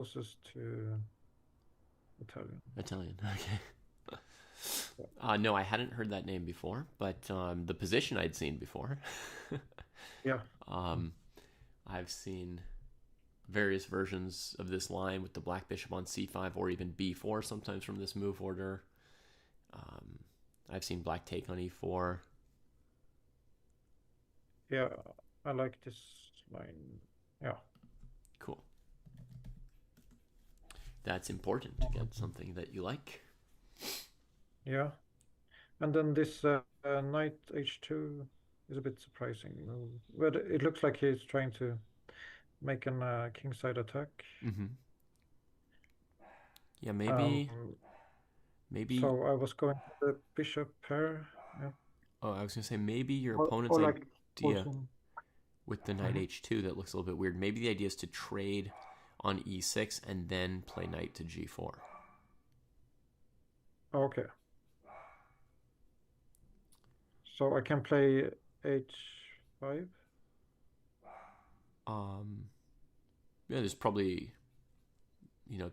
closest to Italian? Italian. Okay. Yeah. No, I hadn't heard that name before, but the position I'd seen before. Yeah. Mm. um, I've seen various versions of this line with the black bishop on c5 or even b4 sometimes from this move order. Um, I've seen black take on e4. Yeah. I like this line. Yeah. Cool. That's important to get something that you like. Yeah. And then this knight h2 is a bit surprising move. But it looks like he's trying to make an kingside attack. Mm-hmm. Yeah, Um, maybe. so I was going to the bishop pair. Yeah. Oh, I was gonna say maybe your Or opponent's like idea forcing. with the knight Mhm. h2 that looks a little bit weird. Maybe the idea is to trade on e6 and then play knight to g4. Okay. So I can play h5. Um, yeah, there's probably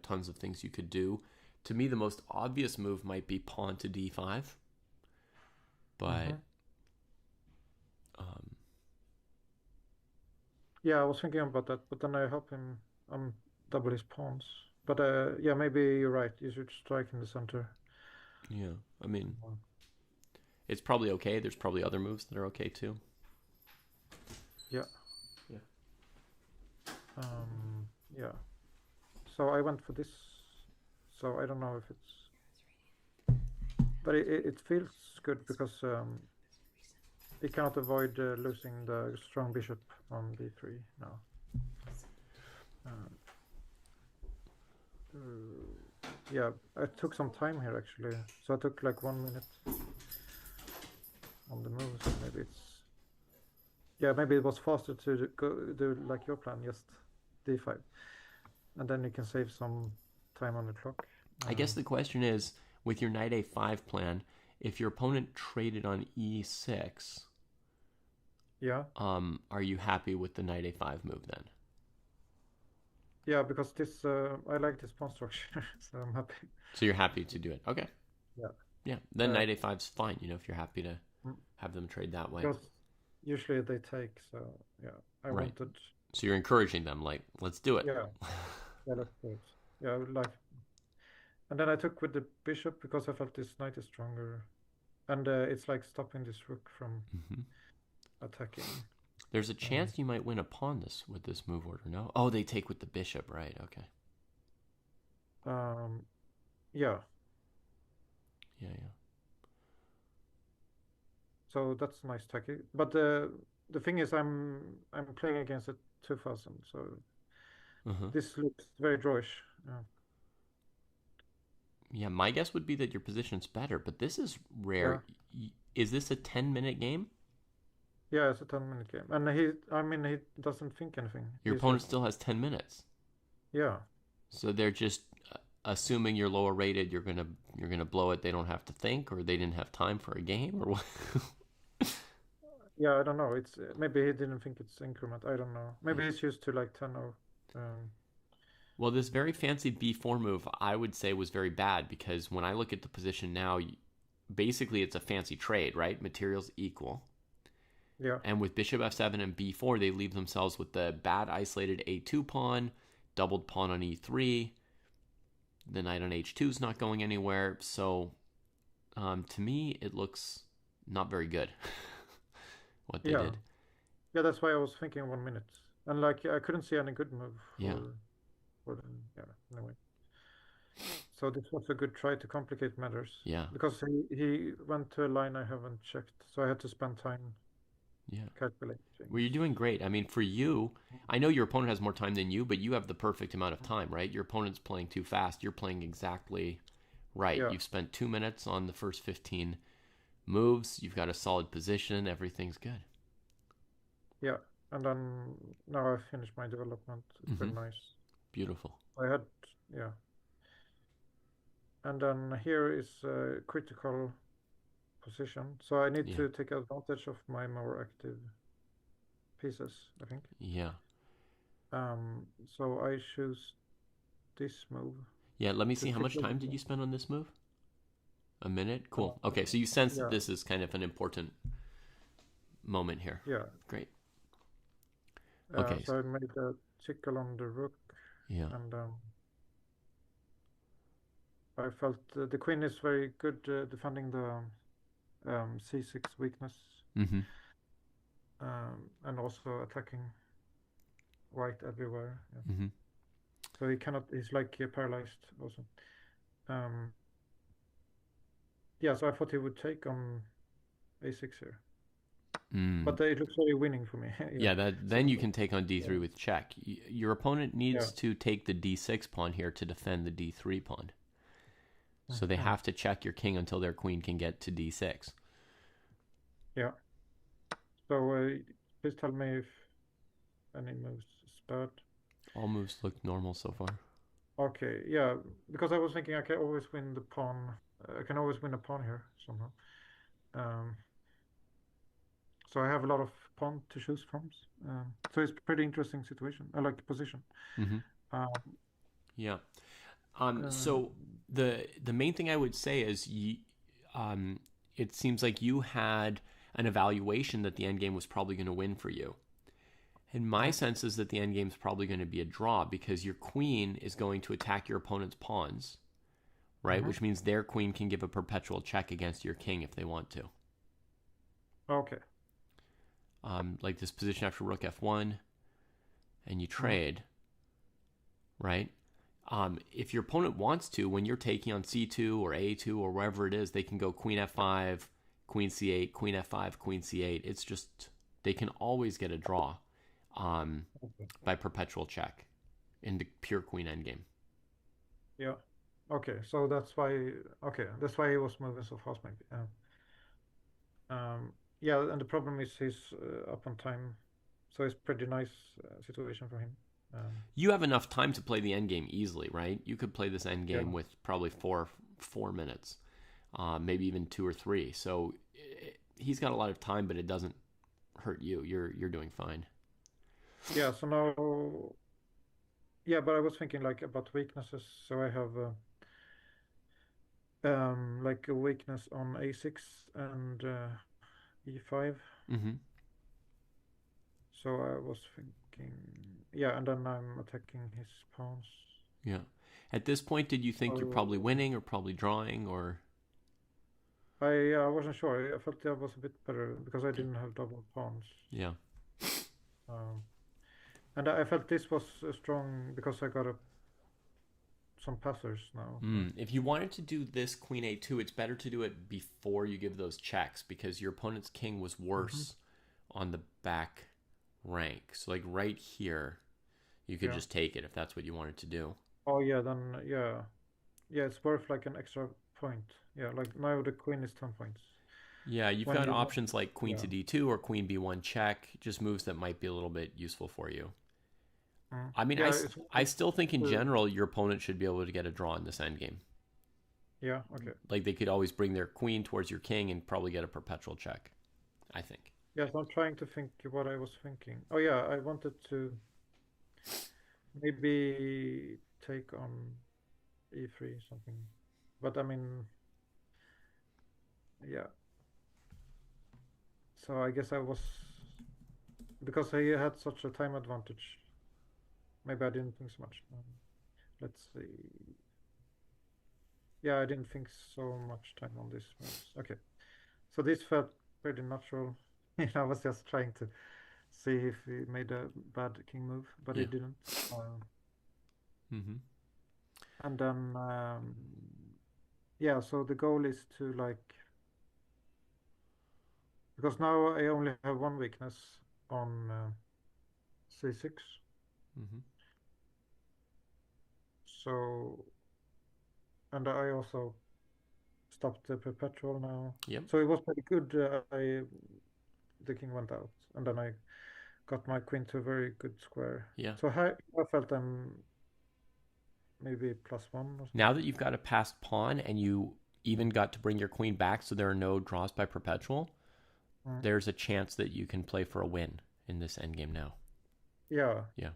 tons of things you could do. To me, the most obvious move might be pawn to d5, but Hmm. um, Yeah, I was thinking about that, but then I help him double his pawns. But yeah, maybe you're right. You should strike in the center. yeah, I mean, Mm. it's probably okay. There's probably other moves that are okay too. Yeah. Yeah. Yeah. So I went for this. So I don't know if it's, but it feels good because he cannot avoid losing the strong bishop on b3 now. Um, yeah, I took some time here actually. So I took like 1 minute on the move. So maybe it's, yeah, maybe it was faster to go do like your plan, just d5, and then you can save some time on the clock. I guess Um, the question is with your knight a5 plan, if your opponent traded on e6, yeah, are you happy with the knight a5 move then? yeah, because this I like this pawn structure, so I'm happy. So you're happy to do it. Okay. Yeah. Yeah. Then Uh, knight a5 is fine, if you're happy to mm, have them trade that way. because usually they take, so yeah, I Right. wanted, So you're encouraging them, like, let's do it. yeah, yeah, let's do it. Yeah, I would like, and then I took with the bishop because I felt this knight is stronger, and it's like stopping this rook from Hmm. attacking. There's a Um, chance you might win a pawn this with this move order. No. Oh, they take with the bishop. Right. Okay. um, yeah, Yeah. Yeah. so that's nice tacky. But the thing is, I'm playing against a 2000, so Uh-huh. this looks very drawish. Yeah, Yeah. My guess would be that your position's better, but this is rare. yeah, Is this a 10-minute game? yeah. It's a 10-minute game, and I mean, he doesn't think anything. Your He's opponent just, still has 10 minutes. yeah, So they're just assuming you're lower rated, you're gonna blow it. They don't have to think, or they didn't have time for a game, or what? yeah. I don't know. It's maybe he didn't think it's increment. I don't know. Yeah. Maybe he's used to like 10-0. Um, Well, this very fancy b4 move, I would say, was very bad because when I look at the position now, basically it's a fancy trade, right? Materials equal. yeah, And with bishop f7 and b4, they leave themselves with the bad isolated a2 pawn, doubled pawn on e3. The knight on h2 is not going anywhere. So to me, it looks not very good what they yeah, did. yeah. That's why I was thinking 1 minute, and like I couldn't see any good move Yeah, for the, yeah. Anyway. So this was a good try to complicate matters yeah, because he went to a line I haven't checked, so I had to spend time yeah. calculating Well, things. you're doing great. I mean, for you, I know your opponent has more time than you, but you have the perfect amount of time, right? Your opponent's playing too fast. You're playing exactly right. Yeah, You've spent 2 minutes on the first 15 moves. You've got a solid position. Everything's good. yeah. And then now I finished my development. It's Mm-hmm. been nice. Beautiful. I had, yeah. And then here is a critical position. So I need Yeah. to take advantage of my more active pieces, I think. Yeah. So I choose this move Yeah, let me to see. How much secure time the did you pawn. spend on this move? A minute? Cool. Okay, so you sense that Yeah, this is kind of an important moment here. yeah. Great. Okay. So I made a tickle on the rook, Yeah. and I felt the queen is very good defending the c6 weakness, Mm-hmm. and also attacking white everywhere. Yeah. Mm-hmm. So he cannot. He's like paralyzed also. Um, yeah. So I thought he would take on a6 here, Mm. but it looks very winning for me. Yeah. Yeah, that So then you can take on yeah. d3 with check. Your opponent Yeah. needs to take the d6 pawn here to defend the d3 pawn. So they Mhm. have to check your king until their queen can get to d6. Yeah. So please tell me if any moves is bad. All moves look normal so far. Okay. Yeah. Because I was thinking I can always win the pawn. I can always win a pawn here somehow. Um, so I have a lot of pawn to choose from. So it's pretty interesting situation. I like position. Mm-hmm. Um, Yeah. uh, So the main thing I would say is it seems like you had an evaluation that the endgame was probably going to win for you. And my uh, sense is that the endgame is probably going to be a draw because your queen is going to attack your opponent's pawns, right? mhm. Which means their queen can give a perpetual check against your king if they want to. Okay. Like this position after rook f1, and you Mm. trade, right? If your opponent wants to, when you're taking on c2 or a2 or wherever it is, they can go queen f5, queen c8, queen f5, queen c8. It's just they can always get a draw Okay. by perpetual check in the pure queen endgame. Yeah. Okay. So that's why. Okay. That's why he was moving so fast, maybe. Yeah. And the problem is he's up on time, so it's pretty nice situation for him. Um, You have enough time to play the endgame easily, right? You could play this yeah. endgame with probably 4 minutes, maybe even 2 or 3. So he's got a lot of time, but it doesn't hurt you. You're doing fine. Yeah. So now. Yeah, but I was thinking like about weaknesses. So I have like a weakness on a6 and e5. Mm-hmm. So I was thinking, yeah, and then I'm attacking his pawns. Yeah. At this point, did you think you're probably So winning or probably drawing or? I wasn't sure. I felt that was a bit better because I Okay. didn't have double pawns. Yeah. Um, and I felt this was strong because I got some passers now. So If you wanted to do this queen a2, it's better to do it before you give those checks because your opponent's king was hmm worse on the back rank. So like right here, you could yeah. just take it if that's what you wanted to do. Oh yeah, then yeah, it's worth like an extra point. Yeah, like now the queen is 10 points. Yeah, you've When got you have, options like queen yeah. to d2 or queen b1 check, just moves that might be a little bit useful for you. I mean, Yeah, it's I still think in uh, general your opponent should be able to get a draw in this endgame. yeah, okay. Like they could always bring their queen towards your king and probably get a perpetual check, I think. Yes, I'm trying to think what I was thinking. Oh yeah, I wanted to maybe take on e3 something. But I mean, yeah. So I guess I was because I had such a time advantage. Maybe I didn't think so much. Let's see. Yeah, I didn't think so much time on this moves. Okay. So this felt pretty natural. I was just trying to see if he made a bad king move, but he Yeah. didn't. Uh, Mm-hmm. and then, yeah, so the goal is to like, because now I only have one weakness on c6. Mm-hmm. So, and I also stopped the perpetual now. Yep. So it was pretty good. The king went out, and then I got my queen to a very good square. Yeah. So I felt I'm maybe +1 or Now something. that you've got a passed pawn and you even got to bring your queen back so there are no draws by perpetual, Mm. there's a chance that you can play for a win in this endgame now. Yeah. Yeah.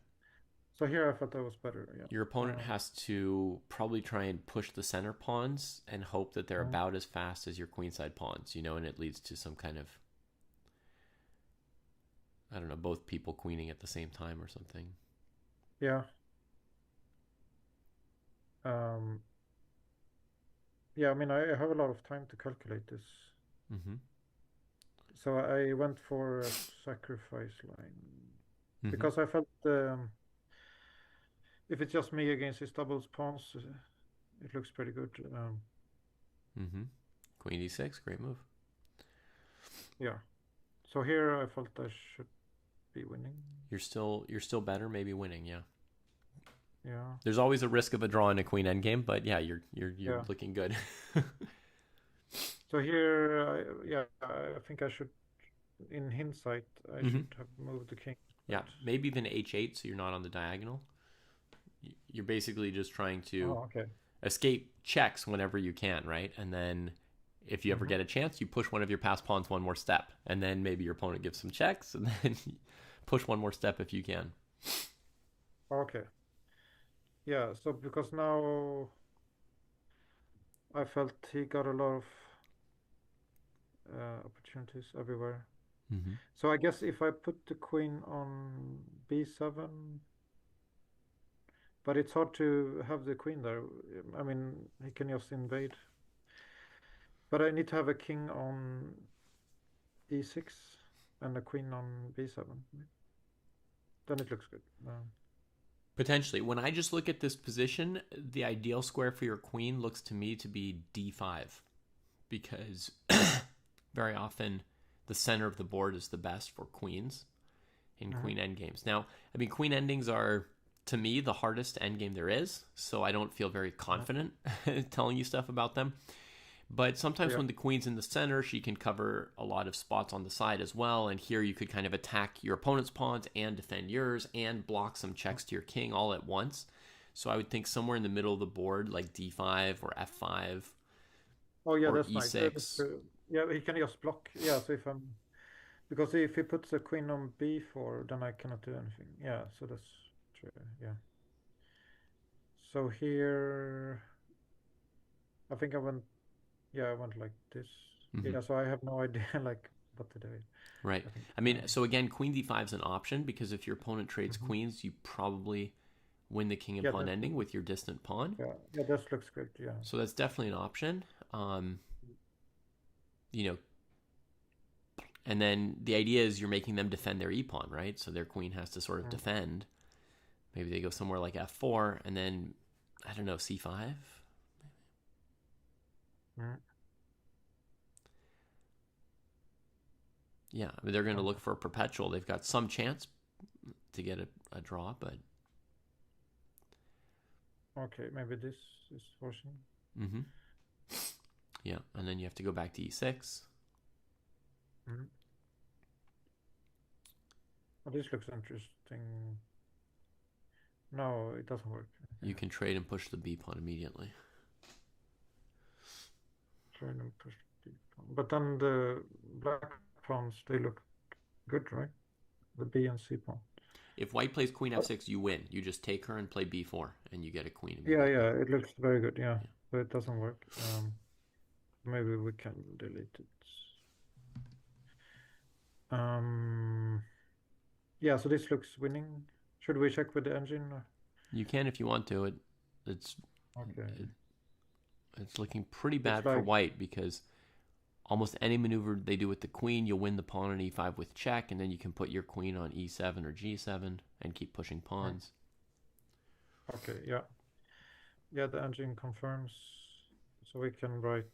So here I thought that was better. Yeah. Your opponent has to probably try and push the center pawns and hope that they're Mm, about as fast as your queenside pawns, and it leads to some kind of, I don't know, both people queening at the same time or something. yeah. Um, yeah. I mean, I have a lot of time to calculate this, Mm-hmm. so I went for a sacrifice line Mm-hmm. because I felt if it's just me against his doubles pawns, it looks pretty good. Mm-hmm. Queen d6, great move. Yeah. So here I felt I should be winning. You're still better, maybe winning, yeah. Yeah. There's always a risk of a draw in a queen endgame, but yeah, you're Yeah. looking good. So here, yeah, I think I should, in hindsight, I Mm-hmm. should have moved the king. Yeah, But maybe even h8 so you're not on the diagonal. You're basically just trying to oh, okay. escape checks whenever you can, right? And then if you ever Mm-hmm. get a chance, you push one of your passed pawns one more step, and then maybe your opponent gives some checks, and then push one more step if you can. Okay. Yeah. So because now I felt he got a lot of opportunities everywhere. Mm-hmm. So I guess if I put the queen on b7, but it's hard to have the queen there. I mean, he can just invade. But I need to have a king on e6 and a queen on b7. Then it looks good. Potentially, when I just look at this position, the ideal square for your queen looks to me to be d5 because very often the center of the board is the best for queens in Mhm. queen endgames. Now, I mean, queen endings are to me the hardest endgame there is, so I don't feel very Mhm. confident telling you stuff about them. But sometimes Yeah. when the queen's in the center, she can cover a lot of spots on the side as well. And here you could kind of attack your opponent's pawns and defend yours and block some checks to your king all at once. So I would think somewhere in the middle of the board, like d5 or f5 Oh, yeah, or that's nice. e6. Yeah, he can just block. Yeah, so if I'm because if he puts the queen on b4, then I cannot do anything. Yeah, so that's true. Yeah. So here, I think I went. Yeah, I went like this. Mm-hmm. Yeah, so I have no idea like what to do. Right. I think. I mean, so again, queen d5 is an option because if your opponent trades Mhm. queens, you probably win the king and Yeah, pawn ending with your distant pawn. yeah, this looks good. Yeah. So that's definitely an option. Um, you know, and then the idea is you're making them defend their e pawn, right? So their queen has to sort of Mm. defend. Maybe they go somewhere like f4, and then I don't know, c5. Mm. Yeah, I mean they're going to Okay. look for a perpetual. They've got some chance to get a draw, but Okay, maybe this is forcing. mm-hmm. Yeah, and then you have to go back to e6. Mm. Oh, this looks interesting. No, it doesn't work. You can trade and push the b pawn immediately. Try and push the pawn. But then the black pawns, they look good, right? The B and C pawn. If white plays queen Uh, f6, you win. You just take her and play b4, and you get a queen Yeah, immediately. yeah, it looks very good. Yeah, Yeah. but it doesn't work. Maybe we can delete it. Um, yeah, so this looks winning. Should we check with the engine? You can if you want to. It's Okay. it, it's looking pretty It's bad for like, white because almost any maneuver they do with the queen, you'll win the pawn on e5 with check, and then you can put your queen on e7 or g7 and keep pushing mm, pawns. okay, yeah. Yeah, the engine confirms. So we can write,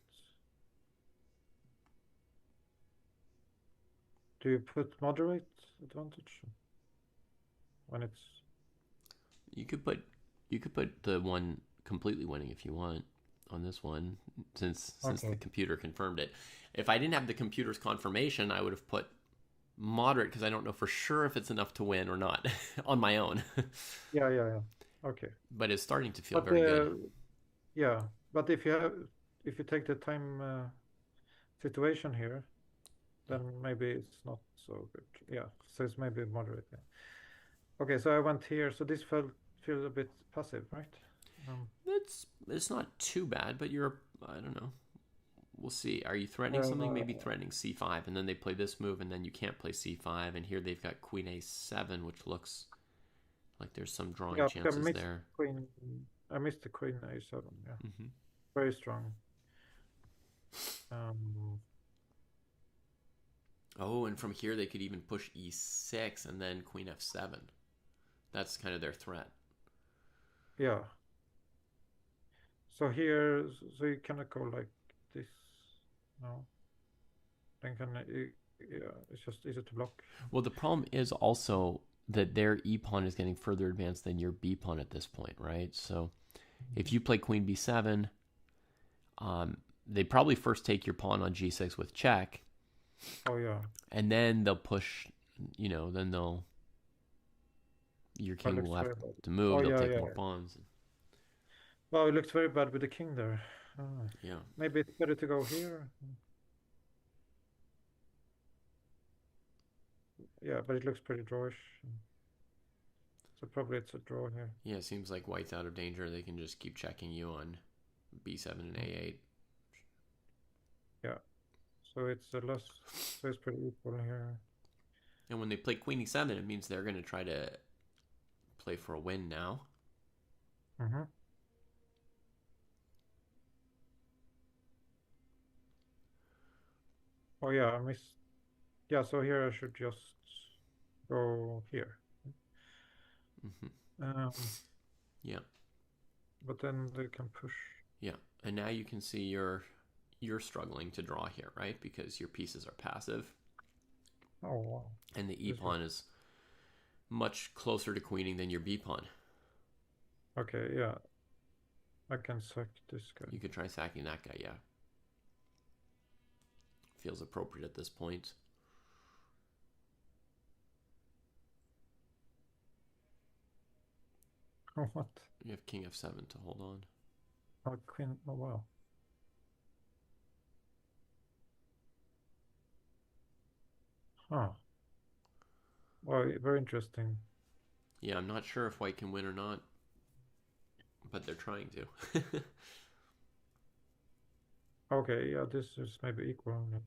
do you put moderate advantage when it's, You could put the one completely winning if you want on this one, since the okay. computer confirmed it. If I didn't have the computer's confirmation, I would have put moderate because I don't know for sure if it's enough to win or not on my own. Yeah, yeah, yeah. Okay. But it's starting to feel But very good. yeah, but if you take the time situation here, Yeah. then maybe it's not so good. Yeah, so it's maybe moderate. Yeah. Okay, so I went here. So this feels a bit passive, right? Um, It's not too bad, but you're, I don't know. We'll see. Are you threatening something? uh, Maybe threatening c5, and then they play this move, and then you can't play c5, and here they've got queen a7, which looks like there's some drawing yeah, I chances missed there. queen. I missed the queen a7. Yeah, Hmm. very strong. Um, Oh, and from here they could even push e6 and then queen f7. That's kind of their threat. yeah. So here, so you cannot go like this. No, then yeah, it's just easy to block. Well, the problem is also that their e pawn is getting further advanced than your b pawn at this point, right? So if you play queen b7, they probably first take your pawn on g6 with check, Oh yeah, and then they'll push. Then they'll your oh, it king looks will have very bad. to move. Oh They'll yeah, take yeah. more pawns. Well, it looks very bad with the king there. Ah, Yeah. maybe it's better to go here. Yeah, but it looks pretty drawish. So probably it's a draw here. Yeah, it seems like white's out of danger. They can just keep checking you on b7 and Mm. a8. Yeah, so it's a less. So it's pretty equal here. And when they play queen e7, it means they're going to try to play for a win now. Mm-hmm. Oh yeah, I missed. Yeah, so here I should just go here. Hmm. Um, Yeah, but then they can push. yeah. And now you can see you're struggling to draw here, right? Because your pieces are passive, Oh wow, and the e this is pawn is much closer to queening than your b pawn. okay. Yeah, I can sack this guy. You could try sacking that guy. Yeah, feels appropriate at this point. Oh what? You have king f7 to hold on. Oh queen. Oh wow. Huh. Well, very interesting. Yeah, I'm not sure if white can win or not, but they're trying to. Okay, yeah, this is maybe equal. Yeah.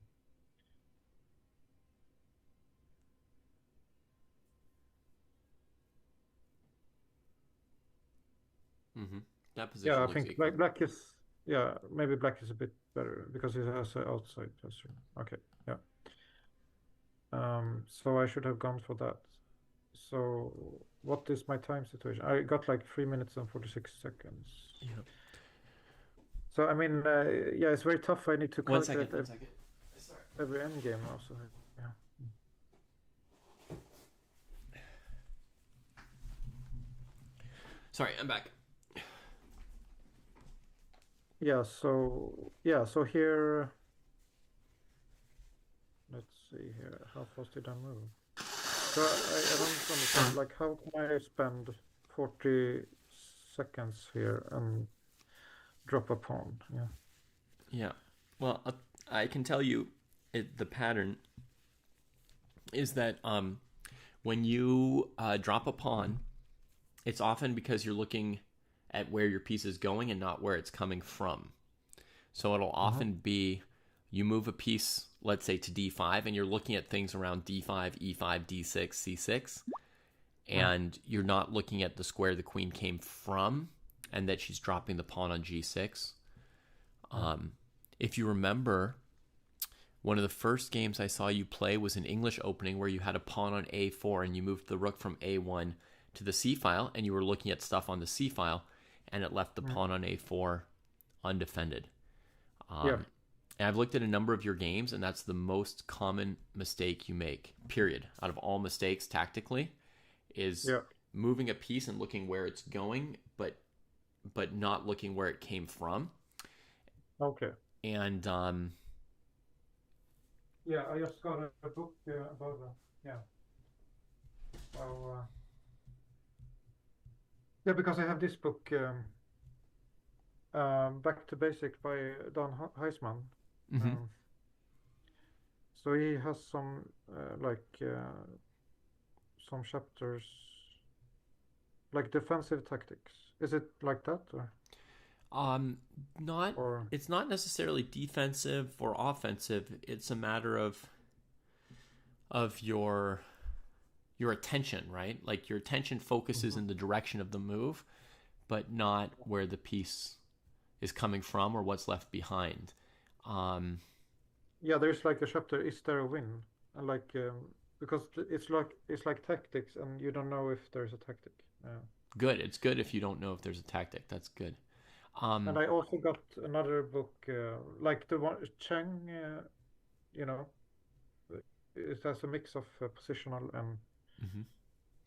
Hmm. That Yeah, position I looks think equal. black is. Yeah, maybe black is a bit better because it has an outside pressure. Okay, yeah. So I should have gone for that. So what is my time situation? I got like 3 minutes and 46 seconds. Yeah. So I mean, yeah, it's very tough. I need to One second. calculate One second. Sorry. every endgame also. Yeah. Sorry, I'm back. So here, let's see here. How fast did I move? So I don't understand. Like, how can I spend 40 seconds here and drop a pawn? Yeah. Yeah. Well, I can tell you the pattern is that when you drop a pawn, it's often because you're looking at where your piece is going and not where it's coming from. So it'll Mm-hmm. often be you move a piece, let's say to d5, and you're looking at things around d5, e5, d6, c6, Yeah. and you're not looking at the square the queen came from and that she's dropping the pawn on g6. Yeah. If you remember, one of the first games I saw you play was an English opening where you had a pawn on a4 and you moved the rook from a1 to the c file and you were looking at stuff on the c file and it left the Yeah. pawn on a4 undefended. Yeah. And I've looked at a number of your games and that's the most common mistake you make, period. Out of all mistakes tactically is Yeah. moving a piece and looking where it's going, but not looking where it came from. Okay. And Yeah, I just got a book about that. Yeah. So, yeah, because I have this book, Back to Basics by Don Heisman. mm-hmm. Um, so he has some like some chapters like defensive tactics. Is it like that Um, not or it's not necessarily defensive or offensive. It's a matter of your attention, right? Like your attention focuses Mhm. in the direction of the move, but not where the piece is coming from or what's left behind. Um, Yeah, there's like a chapter. Is there a win? And like because it's like tactics, and you don't know if there's a tactic. Yeah. Good. It's good if you don't know if there's a tactic. That's good. And Um, I also got another book, like the one Cheng. You know, it has a mix of positional and mhm.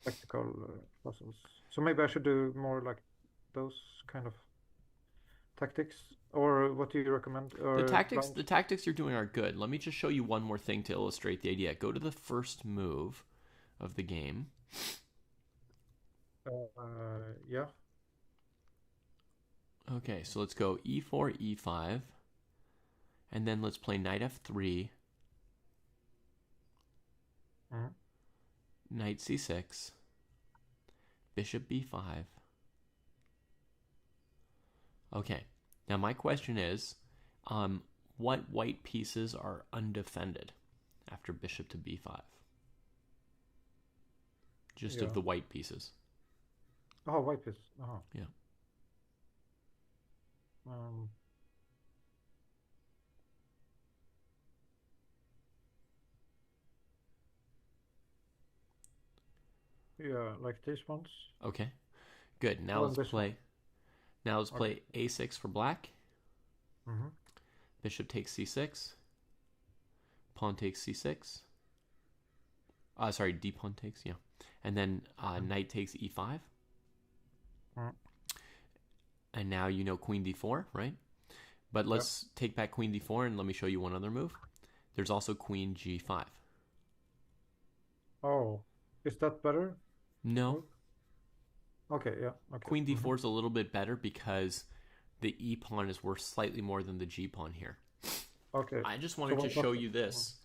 tactical puzzles. So maybe I should do more like those kind of tactics. Or what do you recommend? Or blind? The tactics you're doing are good. Let me just show you one more thing to illustrate the idea. Go to the first move of the game. Yeah. Okay, so let's go e4, e5, and then let's play knight f3, Mhm. knight c6, bishop b5. Okay, now my question is, what white pieces are undefended after bishop to b5? Just of Yeah. the white pieces. Oh, white piece. Oh. Yeah. Um, yeah, like these ones. Okay, good. Now Oh, and let's this one. play. Now let's Okay. play a6 for black. Mm-hmm. Bishop takes c6. Pawn takes c6. Sorry, d pawn takes, yeah. And then knight takes e5. Mm-hmm. And now you know queen d4, right? But Yeah. let's take back queen d4 and let me show you one other move. There's also queen g5. Oh, is that better? No, Move? Okay. Yeah. Okay. queen Mm-hmm. d4 is a little bit better because the e pawn is worth slightly more than the g pawn here. Okay. I just So wanted to what show was it? you this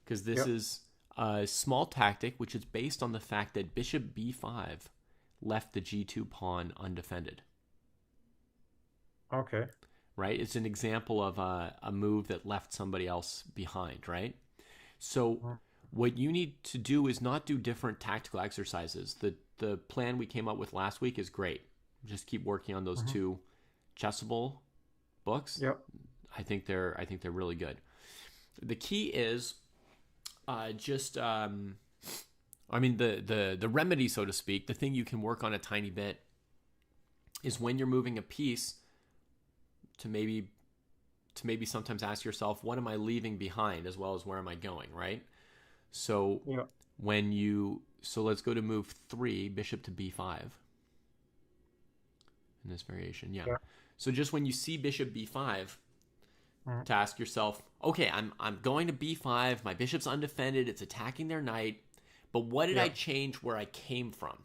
because this Yeah. is a small tactic which is based on the fact that bishop b5 left the g2 pawn undefended. Okay. Right? It's an example of a move that left somebody else behind, right? So Mm-hmm. what you need to do is not do different tactical exercises. The plan we came up with last week is great. Just keep working on those Mm-hmm. two chessable books. Yeah. I think they're really good. The key is just I mean the remedy, so to speak, the thing you can work on a tiny bit is when you're moving a piece to maybe sometimes ask yourself, what am I leaving behind as well as where am I going, right? So Yeah. let's go to move 3, bishop to b5 in this variation. Yeah. Yeah. So just when you see bishop b5, Mm-hmm. to ask yourself, okay, I'm going to b5, my bishop's undefended, it's attacking their knight, but what did Yeah. I change where I came from?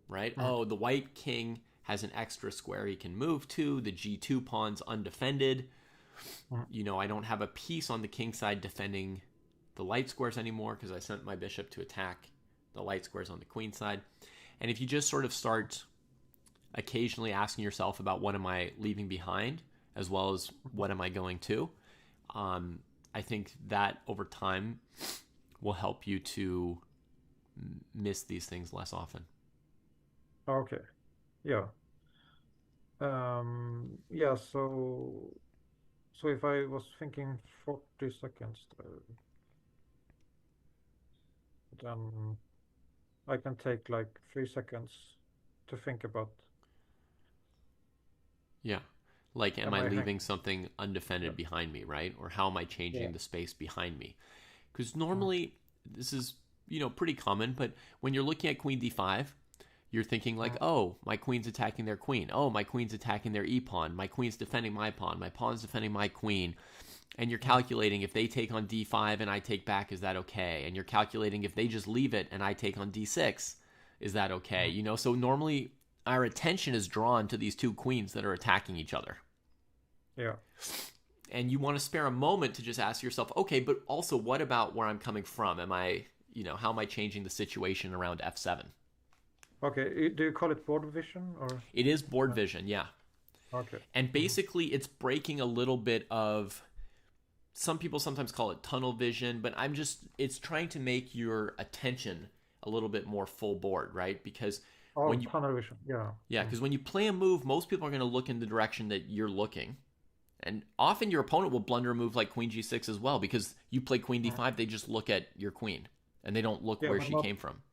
Right? Mm-hmm. Oh, the white king has an extra square he can move to, the g2 pawn's undefended. Mm-hmm. You know, I don't have a piece on the king side defending the light squares anymore because I sent my bishop to attack the light squares on the queen side. And if you just sort of start occasionally asking yourself about what am I leaving behind as well as what am I going to, I think that over time will help you to miss these things less often. Okay. Yeah. Yeah. So if I was thinking 40 seconds, then I can take like 3 seconds to think about Yeah. Like, am am I I leaving hanging? something Yeah. undefended behind me, right? Or how am I Yeah. changing the space behind me? Because Mm-hmm. normally this is, pretty common, but when you're looking at queen d5, you're thinking like, oh, my queen's attacking their queen. Oh, my queen's attacking their e-pawn. My queen's defending my pawn. My pawn's defending my queen. And you're Mm-hmm. calculating if they take on d5 and I take back, is that okay? And you're calculating if they just leave it and I take on d6, is that okay? Mm-hmm. So normally our attention is drawn to these two queens that are attacking each other. Yeah. And you want to spare a moment to just ask yourself, okay, but also what about where I'm coming from? How am I changing the situation around f7? Okay, do you call it board vision or? It is board Uh, vision, yeah. okay. And Hmm. basically, it's breaking a little bit of. Some people sometimes call it tunnel vision, but it's trying to make your attention a little bit more full board, right? Because Oh, when you, tunnel vision. Yeah. yeah, Mm. because when you play a move, most people are going to look in the direction that you're looking. And often your opponent will blunder a move like queen g6 as well, because you play queen Mm. d5, they just look at your queen and they don't look Yeah, where but she not. came from.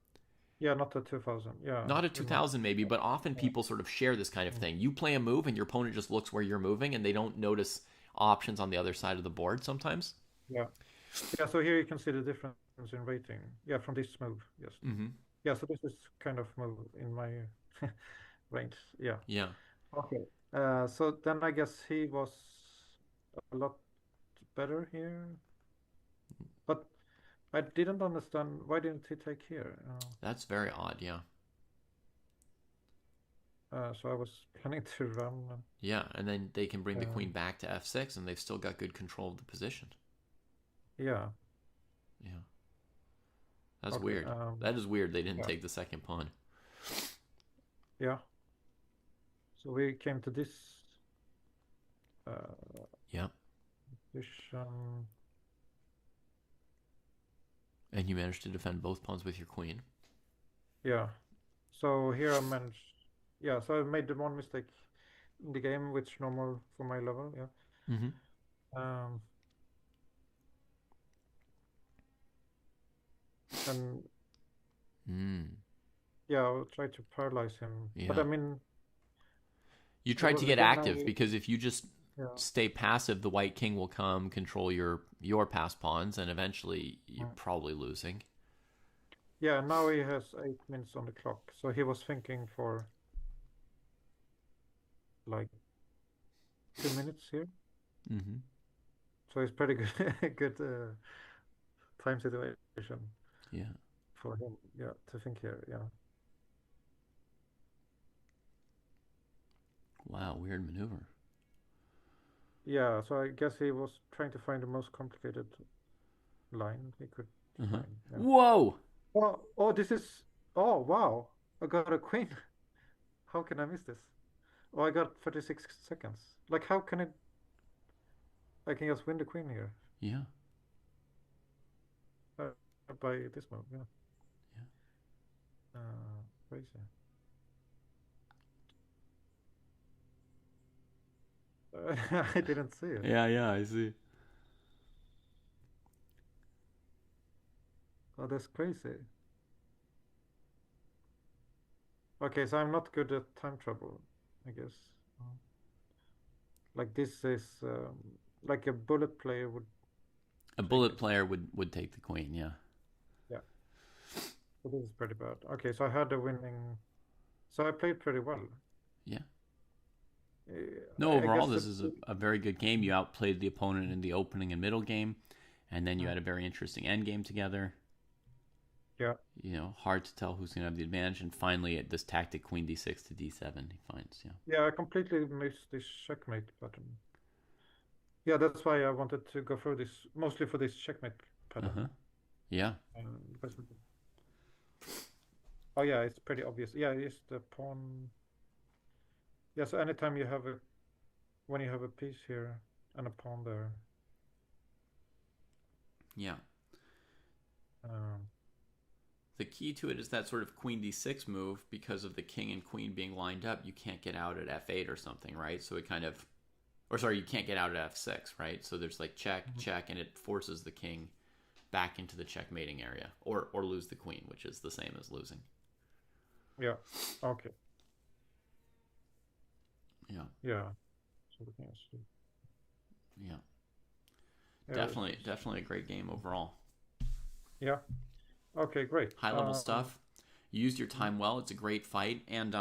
Yeah, not the 2000. Yeah, Not at you're right. 2000 maybe, but often Yeah. people sort of share this kind of Mm. thing. You play a move and your opponent just looks where you're moving and they don't notice options on the other side of the board sometimes. Yeah. Yeah. So here you can see the difference in rating. Yeah, from this move. Yes. Mm-hmm. Yeah. So this is kind of move in my range. Yeah. Yeah. Okay. So then I guess he was a lot better here, but I didn't understand why didn't he take here? That's very odd, yeah. So I was planning to run. Yeah, and then they can bring the Uh, queen back to f6 and they've still got good control of the position. yeah. Yeah. That's Okay. weird. That is weird they didn't Yeah. take the second pawn. Yeah. So we came to this uh, Yep. position. And you managed to defend both pawns with your queen. Yeah. So here I managed. Yeah. So I made the one mistake in the game, which normal for my level. Yeah. Mm-hmm. Um, and Mm. yeah, I'll try to paralyze him. But I Yeah. mean, You it tried to was get good now. active because if you just Yeah. stay passive, the white king will come control your passed pawns, and eventually you're Mm. probably losing. Yeah. Now he has 8 minutes on the clock. So he was thinking for like 2 minutes here. Mm-hmm. So it's pretty good, good time situation Yeah. for him. Yeah, to think here. Yeah. Wow, weird maneuver. Yeah. So I guess he was trying to find the most complicated line he could Uh-huh. find. Yeah. Whoa! Oh, oh, this is. Oh, wow! I got a queen. How can I miss this? Oh, I got 36 seconds. Like, how can it? I can just win the queen here Yeah. uh, by this move. Yeah. Yeah. Crazy. I didn't see it. Yeah, I see. Oh, that's crazy. Okay, so I'm not good at time travel, I guess. Uh, Like this is like a bullet player would A take bullet it. player would take the queen, yeah. Yeah. So this is pretty bad. Okay, so I had a winning. So I played pretty well. Yeah. No, I overall, guess this is a very good game. You outplayed the opponent in the opening and middle game, and then you mm, had a very interesting end game together. yeah, Hard to tell who's going to have the advantage. And finally, this tactic queen d6 to d7, he finds, yeah. yeah, I completely missed this checkmate button. Yeah, that's why I wanted to go through this mostly for this checkmate Uh pattern. huh. Yeah. Because oh yeah, it's pretty obvious. Yeah, it's the pawn. Yeah, so anytime you have a when you have a piece here and a pawn there, Yeah. um, The key to it is that sort of queen d6 move because of the king and queen being lined up. You can't get out at f8 or something, right? So it kind of, or sorry, you can't get out at f6, right? So there's like check, mhm. check, and it forces the king back into the checkmating area, or lose the queen, which is the same as losing. Yeah, okay, Yeah, yeah. So we can see. yeah, Yeah, this definitely, is definitely a great game overall. yeah. Okay, great. High level stuff. You used your time well. It's a great fight, and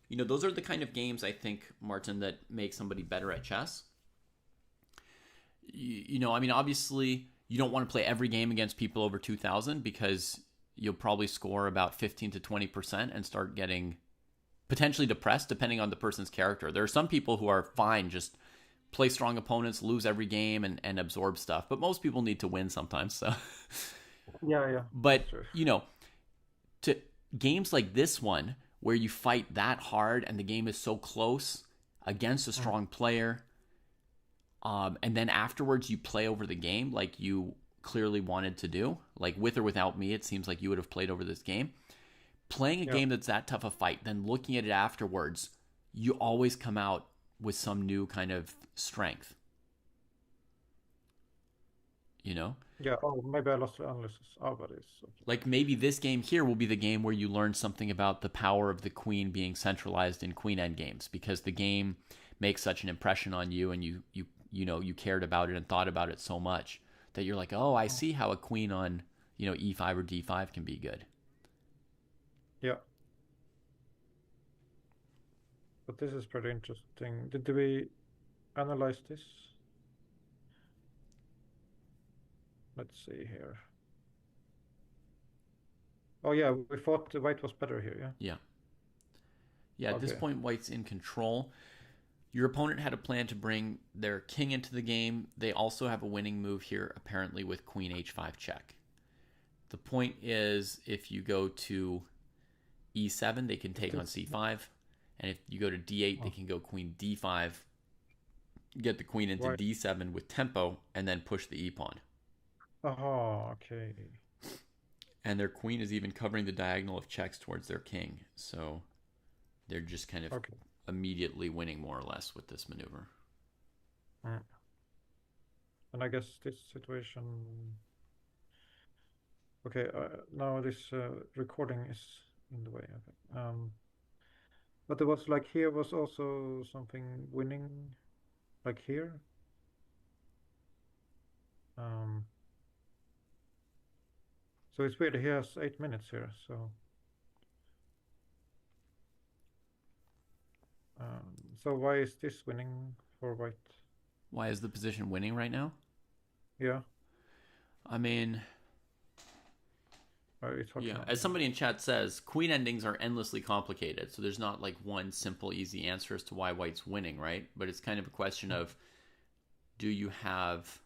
those are the kind of games I think, Martin, that make somebody better at chess. I mean, obviously, you don't want to play every game against people over 2,000 because you'll probably score about 15 to 20% and start getting potentially depressed depending on the person's character. There are some people who are fine, just play strong opponents, lose every game, and absorb stuff. But most people need to win sometimes. So, Yeah, yeah, but that's true. to games like this one where you fight that hard and the game is so close against a Mm. strong player, and then afterwards you play over the game like you clearly wanted to do, like with or without me, it seems like you would have played over this game. Playing a Yeah. game that's that tough a fight, then looking at it afterwards, you always come out with some new kind of strength, you know? Yeah. Oh, maybe I lost the analysis. Oh, but it's okay. Like maybe this game here will be the game where you learn something about the power of the queen being centralized in queen endgames, because the game makes such an impression on you, and you cared about it and thought about it so much that you're like, oh, I Mm. see how a queen on e5 or d5 can be good. Yeah. But this is pretty interesting. Did we analyze this? Let's see here. Oh yeah, we thought the white was better here. Yeah. Yeah. Yeah, at this Okay. point, white's in control. Your opponent had a plan to bring their king into the game. They also have a winning move here, apparently, with queen h5 check. The point is, if you go to e7, they can take on c5. And if you go to d8, they Oh, can go queen d5, get the queen into right. d7 with tempo, and then push the e pawn. Oh, okay. And their queen is even covering the diagonal of checks towards their king. So they're just kind of Okay. immediately winning more or less with this maneuver. Mm. And I guess this situation. Okay. Now this recording is in the way. Okay. But there was like here was also something winning, like here. Um. So it's weird. He has 8 minutes here. So. So why is this winning for white? Why is the position winning right now? Yeah. I mean, Are you talking yeah, about? as somebody in chat says, queen endings are endlessly complicated. So there's not like one simple, easy answer as to why white's winning, right? But it's kind of a question of, do you have,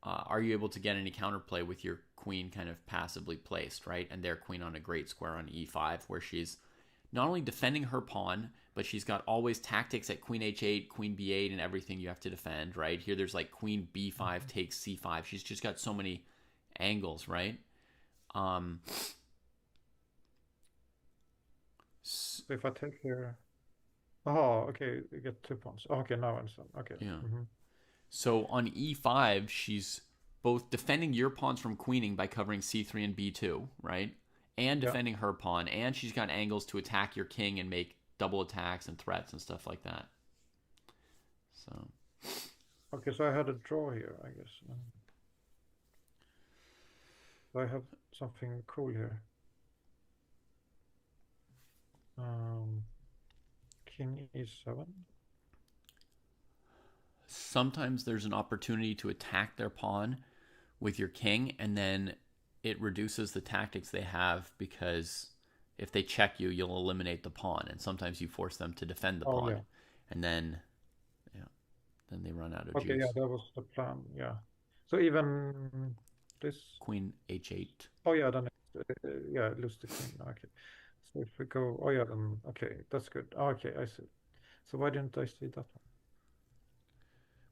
are you able to get any counterplay with your queen kind of passively placed, right? And their queen on a great square on e5, where she's not only defending her pawn, but she's got always tactics at queen h8, queen b8, and everything you have to defend, right? Here there's like queen b5 takes c5. She's just got so many angles, right? Um, So if I take here, oh, okay, you get 2 pawns. Oh, okay, now I understand. Okay. yeah. Mm-hmm. So on e5, she's both defending your pawns from queening by covering c3 and b2, right? And Yeah. defending her pawn, and she's got angles to attack your king and make double attacks and threats and stuff like that. So Okay, so I had a draw here, I guess. So I have something cool here. Um, King e7. sometimes there's an opportunity to attack their pawn with your king, and then it reduces the tactics they have, because if they check you, you'll eliminate the pawn, and sometimes you force them to defend the Oh yeah. pawn, and then yeah, then they run out of Okay, yeah, juice. that was the plan. Yeah. So even this. Queen h8. Oh yeah, then yeah, lose the queen. Okay. So if we go, oh yeah, then okay, that's good. Oh, okay, I see. So why didn't I see that one?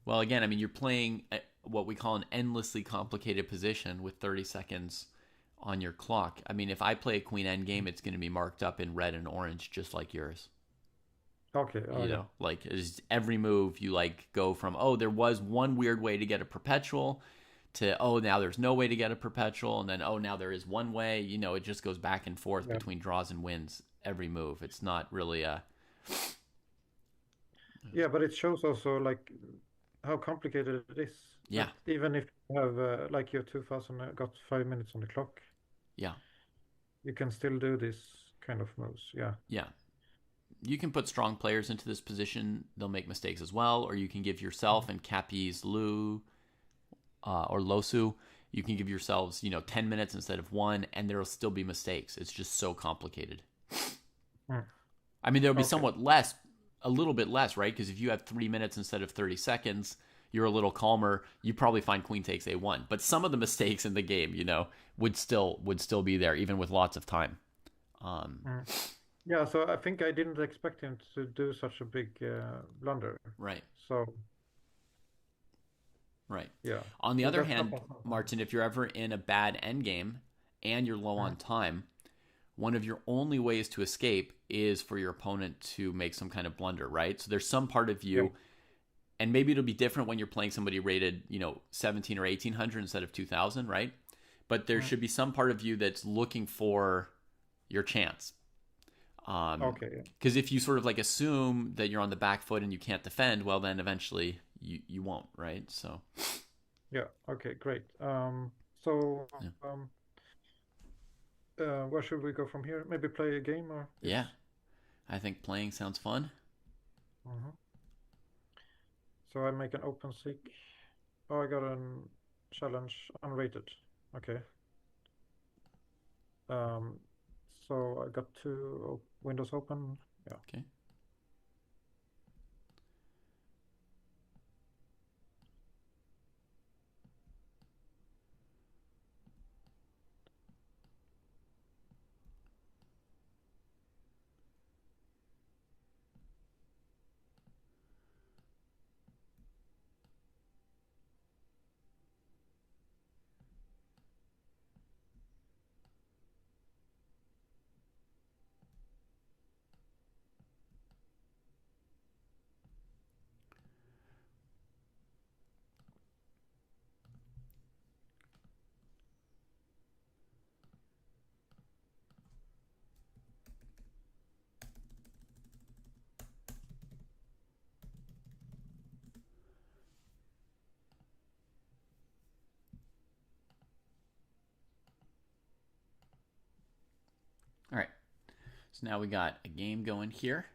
Well, again, I mean, you're playing what we call an endlessly complicated position with 30 seconds on your clock. I mean, if I play a queen endgame, it's going to be marked up in red and orange, just like yours. Okay, oh You yeah. know, like every move you like go from, oh, there was one weird way to get a perpetual, to, oh, now there's no way to get a perpetual, and then, oh, now there is one way. You know, it just goes back and forth Yeah. between draws and wins every move. It's not really a. Yeah, but it shows also like how complicated it is. Yeah, That even if you have like your 2000 got 5 minutes on the clock, yeah, you can still do this kind of moves. Yeah. yeah. You can put strong players into this position. They'll make mistakes as well. Or you can give yourself and Capiz Lu or Losu, you can give yourselves, 10 minutes instead of one, and there'll still be mistakes. It's just so complicated. Mm. I mean, there'll be Okay. somewhat less, a little bit less, right? Because if you have 3 minutes instead of 30 seconds, you're a little calmer. You probably find queen takes a1. But some of the mistakes in the game, would still be there, even with lots of time. Mm. Yeah, so I think I didn't expect him to do such a big blunder. Right, So right. yeah, On the other that hand, happens sometimes. Martin, if you're ever in a bad endgame and you're low on Mm. time, one of your only ways to escape is for your opponent to make some kind of blunder, right? So there's some part of Yeah. you, and maybe it'll be different when you're playing somebody rated, 17 or 1800 instead of 2000, right? But there Mm. should be some part of you that's looking for your chance. Okay. Yeah. Because if you sort of like assume that you're on the back foot and you can't defend, well, then eventually you won't, right? So, Yeah. Okay. Great. So yeah. where should we go from here? Maybe play a game or yes. Yeah, I think playing sounds fun. Hmm. So I make an open seek. Oh, I got a challenge unrated. Okay. Um, so I got two windows open. Yeah. Okay. All right. So now we got a game going here.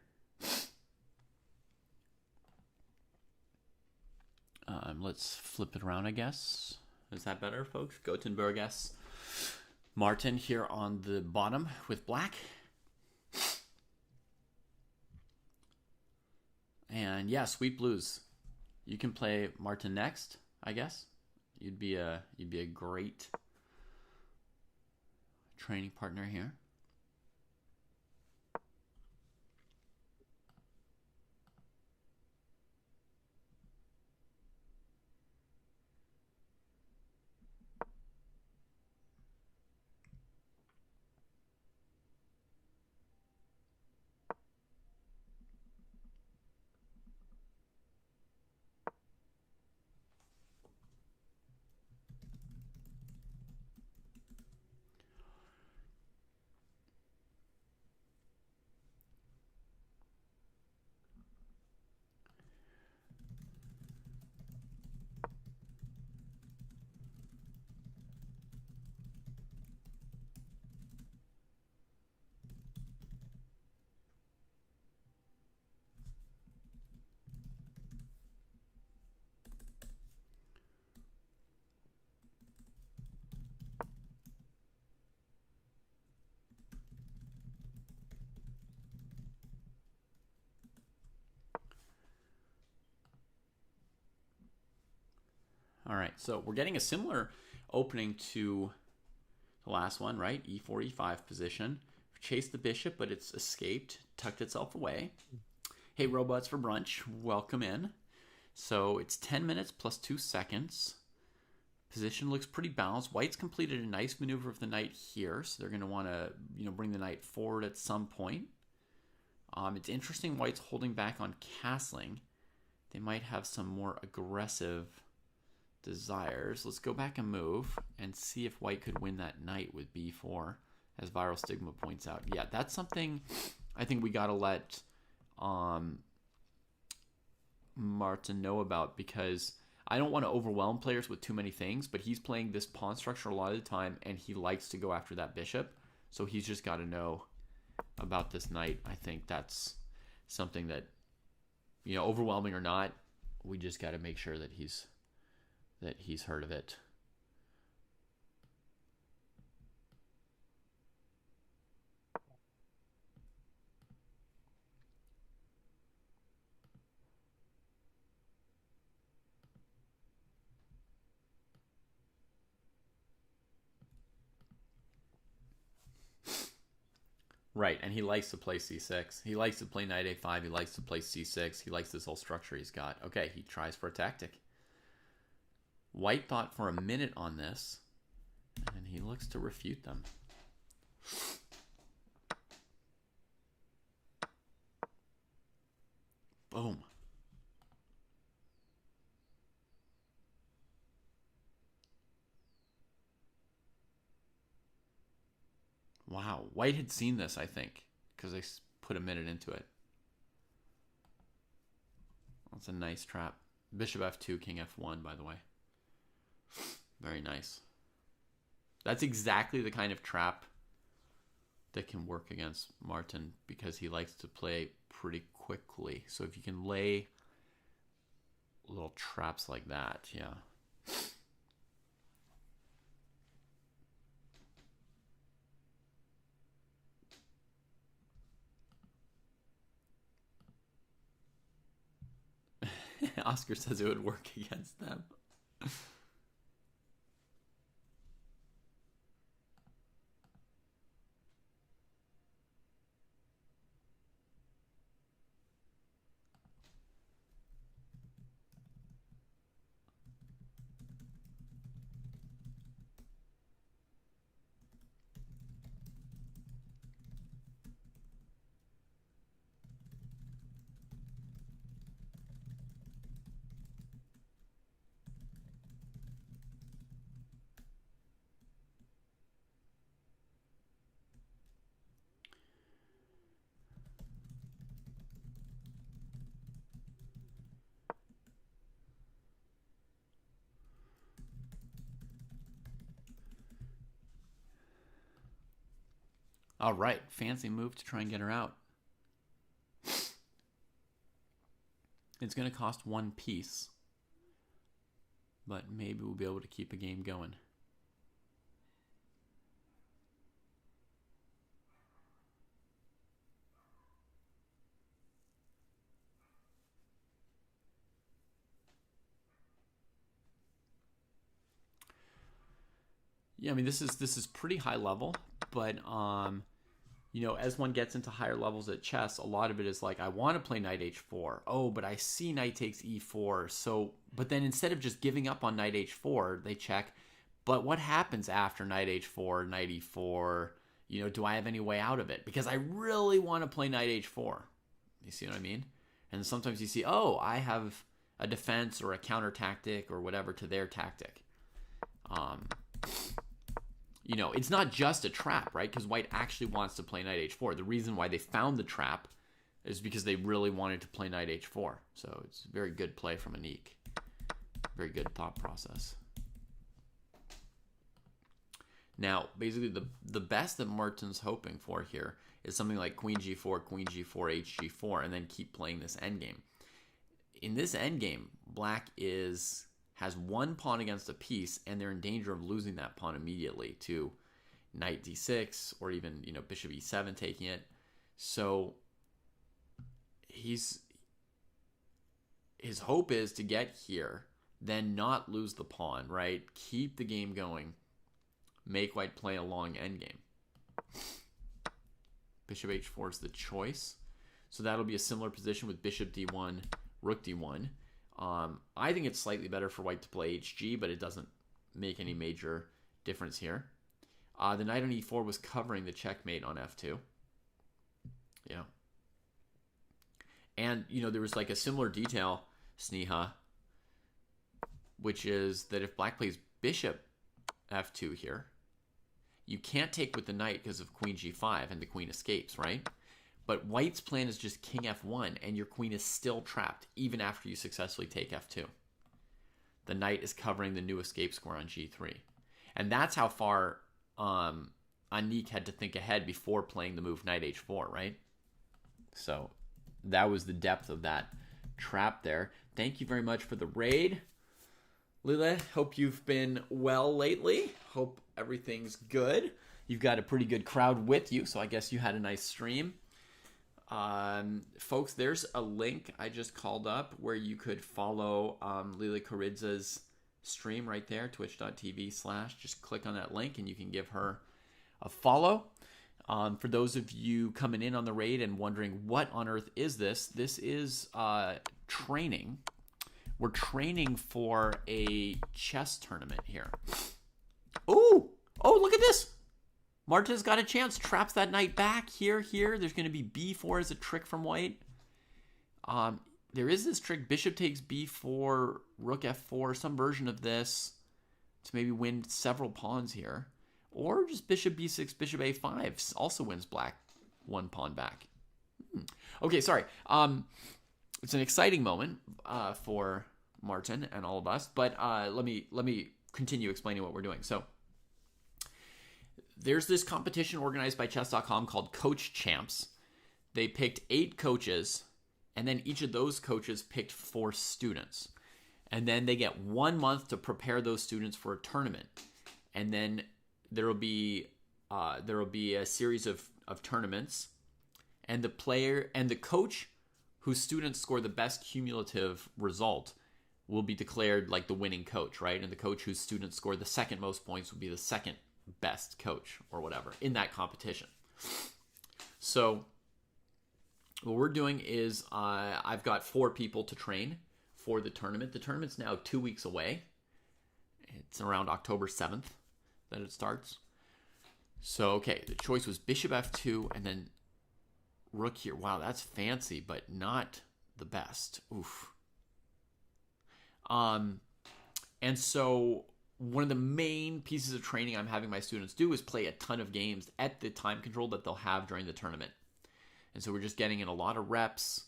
Let's flip it around, I guess. Is that better, folks? Gothenburg S. Martin here on the bottom with black. And yeah, sweet blues. You can play Martin next, I guess. You'd be a great training partner here. All right, so we're getting a similar opening to the last one, right? E4, E5 position. Chased the bishop, but it's escaped, tucked itself away. Hey, robots for brunch, welcome in. So it's 10 minutes plus 2 seconds. Position looks pretty balanced. White's completed a nice maneuver of the knight here, so they're going to want to, bring the knight forward at some point. It's interesting White's holding back on castling. They might have some more aggressive desires. Let's go back and move and see if White could win that knight with b4, as Viral Stigma points out. Yeah, that's something I think we got to let Martin know about, because I don't want to overwhelm players with too many things, but he's playing this pawn structure a lot of the time, and he likes to go after that bishop. So he's just got to know about this knight. I think that's something that, overwhelming or not, we just got to make sure that he's heard of it. Right, and he likes to play c6. He likes to play knight a5. He likes to play c6. He likes this whole structure he's got. Okay, he tries for a tactic. White thought for a minute on this, and he looks to refute them. Boom. Wow, White had seen this, I think, because they put a minute into it. That's a nice trap. Bishop f2, king f1, by the way. Very nice. That's exactly the kind of trap that can work against Martin, because he likes to play pretty quickly. So if you can lay little traps like that, yeah. Oscar says it would work against them. All right, fancy move to try and get her out. It's going to cost one piece, but maybe we'll be able to keep a game going. Yeah, I mean, this is pretty high level, but you know, as one gets into higher levels at chess, a lot of it is like, I want to play knight h4. Oh, but I see knight takes e4. So, but then instead of just giving up on knight h4, they check, but what happens after knight h4, knight e4? You know, do I have any way out of it? Because I really want to play knight h4. You see what I mean? And sometimes you see, oh, I have a defense or a counter tactic or whatever to their tactic. You know, it's not just a trap, right? Because White actually wants to play knight h4. The reason why they found the trap is because they really wanted to play knight h4. So it's a very good play from Anik. Very good thought process. Now, basically, the best that Martin's hoping for here is something like queen g4, h g4, and then keep playing this endgame. In this endgame, Black has one pawn against a piece, and they're in danger of losing that pawn immediately to knight d6 or even, you know, bishop e7 taking it. So his hope is to get here, then not lose the pawn, right? Keep the game going. Make White play a long endgame. Bishop h4 is the choice. So that'll be a similar position with bishop d1, rook d1. I think it's slightly better for White to play hg, but it doesn't make any major difference here. The knight on e4 was covering the checkmate on f2. Yeah. And, you know, there was like a similar detail, Sneha, which is that if Black plays bishop f2 here, you can't take with the knight because of queen g5 and the queen escapes, right? But White's plan is just king f1, and your queen is still trapped even after you successfully take f2. The knight is covering the new escape square on g3. And that's how far Anik had to think ahead before playing the move knight h4, right? So that was the depth of that trap there. Thank you very much for the raid. Lila, hope you've been well lately. Hope everything's good. You've got a pretty good crowd with you, so I guess you had a nice stream. Folks, there's a link I just called up where you could follow Lila Karidza's stream right there, twitch.tv/. Just click on that link and you can give her a follow. For those of you coming in on the raid and wondering what on earth is this, this is training. We're training for a chess tournament here. Oh, look at this. Marta's got a chance. Traps that knight back. Here. There's going to be b4 as a trick from white. There is this trick. Bishop takes b4, rook f4, some version of this to maybe win several pawns here. Or just bishop b6, bishop a5 also wins black one pawn back. Okay, sorry. It's an exciting moment for Martin and all of us, but let me continue explaining what we're doing. So there's this competition organized by chess.com called Coach Champs. They picked 8 coaches, and then each of those coaches picked 4 students. And then they get 1 month to prepare those students for a tournament. And then there will be a series of tournaments, and the player and the coach whose students score the best cumulative result will be declared like the winning coach, right? And the coach whose students score the second most points will be the second best coach or whatever in that competition. So what we're doing is I've got 4 people to train for the tournament. The tournament's now 2 weeks away. It's around October 7th that it starts. So, okay, the choice was bishop f2 and then rook here. Wow, that's fancy, but not the best. Oof. And so one of the main pieces of training I'm having my students do is play a ton of games at the time control that they'll have during the tournament. And so we're just getting in a lot of reps,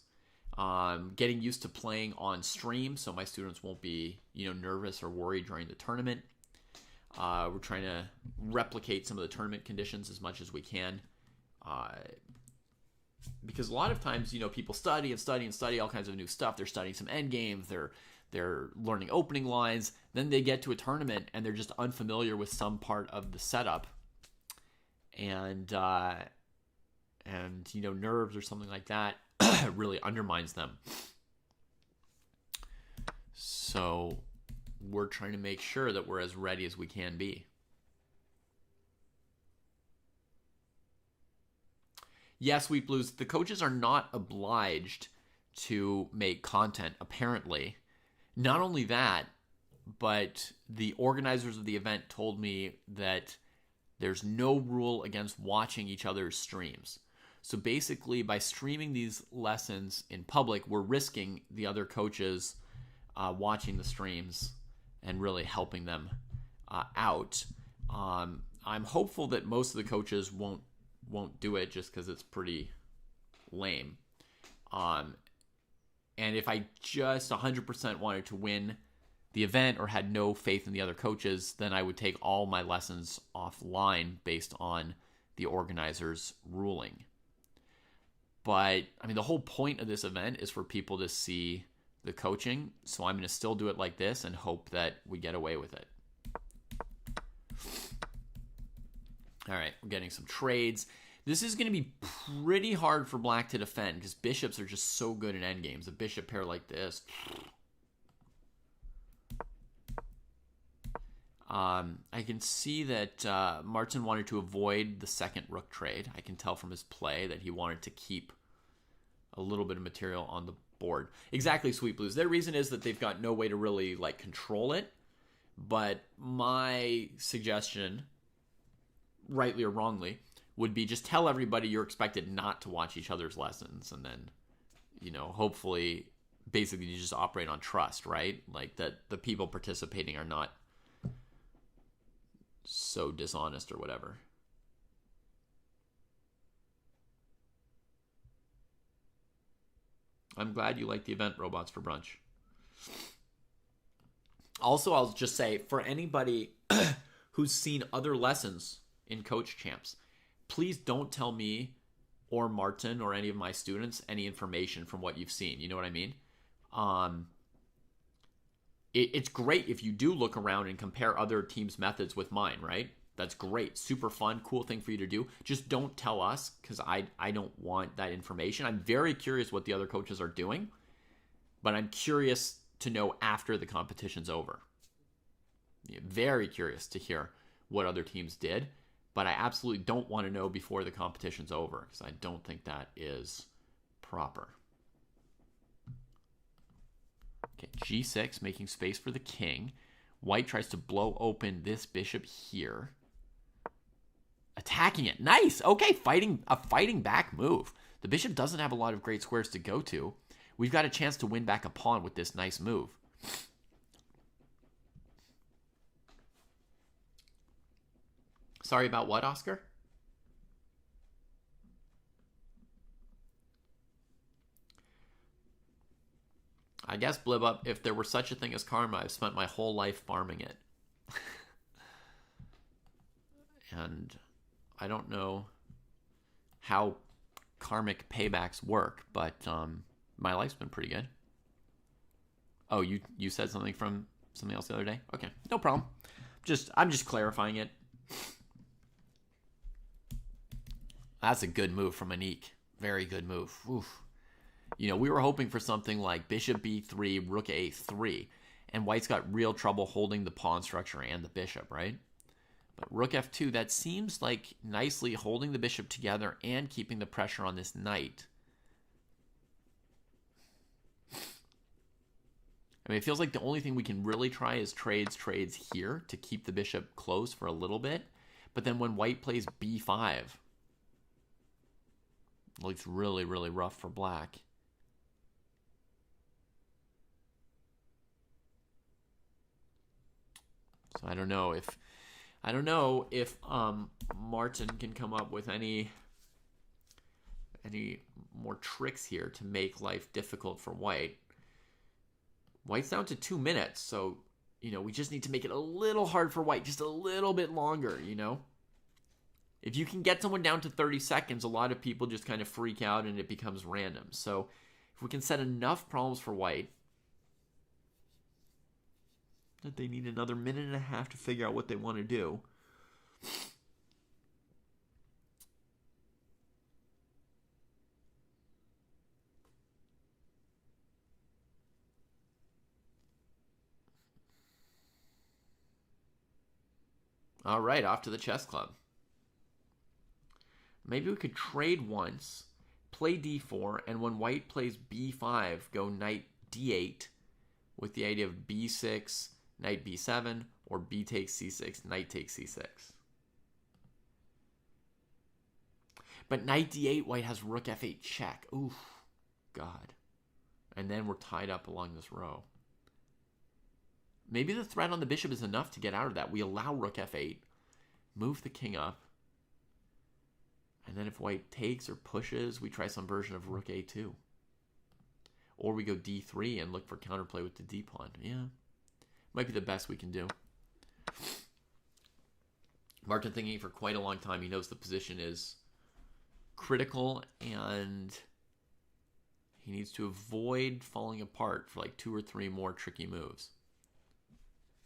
getting used to playing on stream so my students won't be, nervous or worried during the tournament. We're trying to replicate some of the tournament conditions as much as we can. Because a lot of times, people study all kinds of new stuff. They're studying some endgames. They're learning opening lines. Then they get to a tournament and they're just unfamiliar with some part of the setup. And nerves or something like that really undermines them. So we're trying to make sure that we're as ready as we can be. Yes, Sweet Blues, the coaches are not obliged to make content, apparently. Not only that, but the organizers of the event told me that there's no rule against watching each other's streams. So basically, by streaming these lessons in public, we're risking the other coaches watching the streams and really helping them out. I'm hopeful that most of the coaches won't do it just because it's pretty lame. And if I just 100% wanted to win the event or had no faith in the other coaches, then I would take all my lessons offline based on the organizer's ruling. But, the whole point of this event is for people to see the coaching, so I'm going to still do it like this and hope that we get away with it. All right, we're getting some trades. This is going to be pretty hard for black to defend because bishops are just so good in endgames. A bishop pair like this. I can see that Martin wanted to avoid the second rook trade. I can tell from his play that he wanted to keep a little bit of material on the board. Exactly, Sweet Blues. Their reason is that they've got no way to really control it. But my suggestion, rightly or wrongly, would be just tell everybody you're expected not to watch each other's lessons, and then, hopefully, basically you just operate on trust, right? Like that the people participating are not so dishonest or whatever. I'm glad you like the event, Robots for Brunch. Also, I'll just say, for anybody who's seen other lessons in Coach Champs, please don't tell me or Martin or any of my students any information from what you've seen. You know what I mean? It's great if you do look around and compare other teams' methods with mine, right? That's great. Super fun, cool thing for you to do. Just don't tell us because I don't want that information. I'm very curious what the other coaches are doing, but I'm curious to know after the competition's over. Very curious to hear what other teams did. But I absolutely don't want to know before the competition's over, because I don't think that is proper. Okay, g6, making space for the king. White tries to blow open this bishop here. Attacking it. Nice. Okay, a fighting back move. The bishop doesn't have a lot of great squares to go to. We've got a chance to win back a pawn with this nice move. Sorry about what, Oscar? I guess, Blibup, if there were such a thing as karma, I've spent my whole life farming it. And I don't know how karmic paybacks work, but my life's been pretty good. Oh, you said something from something else the other day? Okay, no problem. I'm just clarifying it. That's a good move from Anik. Very good move. Oof. You know, we were hoping for something like bishop b3, rook a3, and white's got real trouble holding the pawn structure and the bishop, right? But rook f2, that seems like nicely holding the bishop together and keeping the pressure on this knight. I mean, it feels like the only thing we can really try is trades here to keep the bishop close for a little bit. But then when white plays b5, it looks really, really rough for black. So I don't know if Martin can come up with any more tricks here to make life difficult for white. White's down to 2 minutes, so you know we just need to make it a little hard for white, just a little bit longer, you know. If you can get someone down to 30 seconds, a lot of people just kind of freak out and it becomes random. So if we can set enough problems for white that they need another minute and a half to figure out what they want to do. All right, off to the chess club. Maybe we could trade once, play d4, and when white plays b5, go knight d8 with the idea of b6, knight b7, or b takes c6, knight takes c6. But knight d8, white has rook f8 check. Oof, God. And then we're tied up along this row. Maybe the threat on the bishop is enough to get out of that. We allow rook f8, move the king up, and then if white takes or pushes, we try some version of rook a2. Or we go d3 and look for counterplay with the d pawn. Yeah, might be the best we can do. Martin thinking for quite a long time. He knows the position is critical and he needs to avoid falling apart for like 2 or 3 more tricky moves.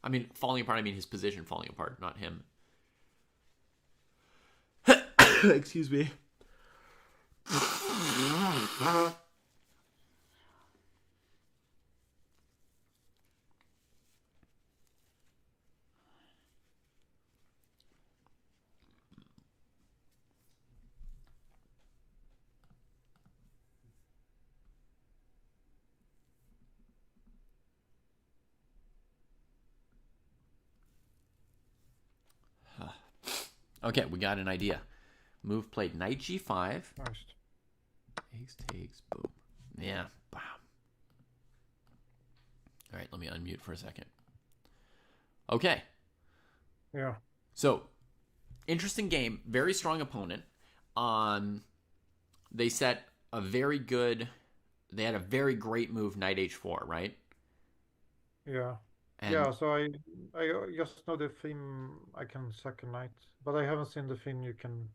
I mean, falling apart, I mean his position falling apart, not him. Excuse me. Okay, we got an idea. Move played knight g5. Nice. Takes, boom. Yeah, wow. All right, let me unmute for a second. Okay. Yeah. So, interesting game. Very strong opponent. They set a very good... They had a very great move, knight h4, right? Yeah. And Yeah, so I just know the theme I can sack a knight, but I haven't seen the theme you can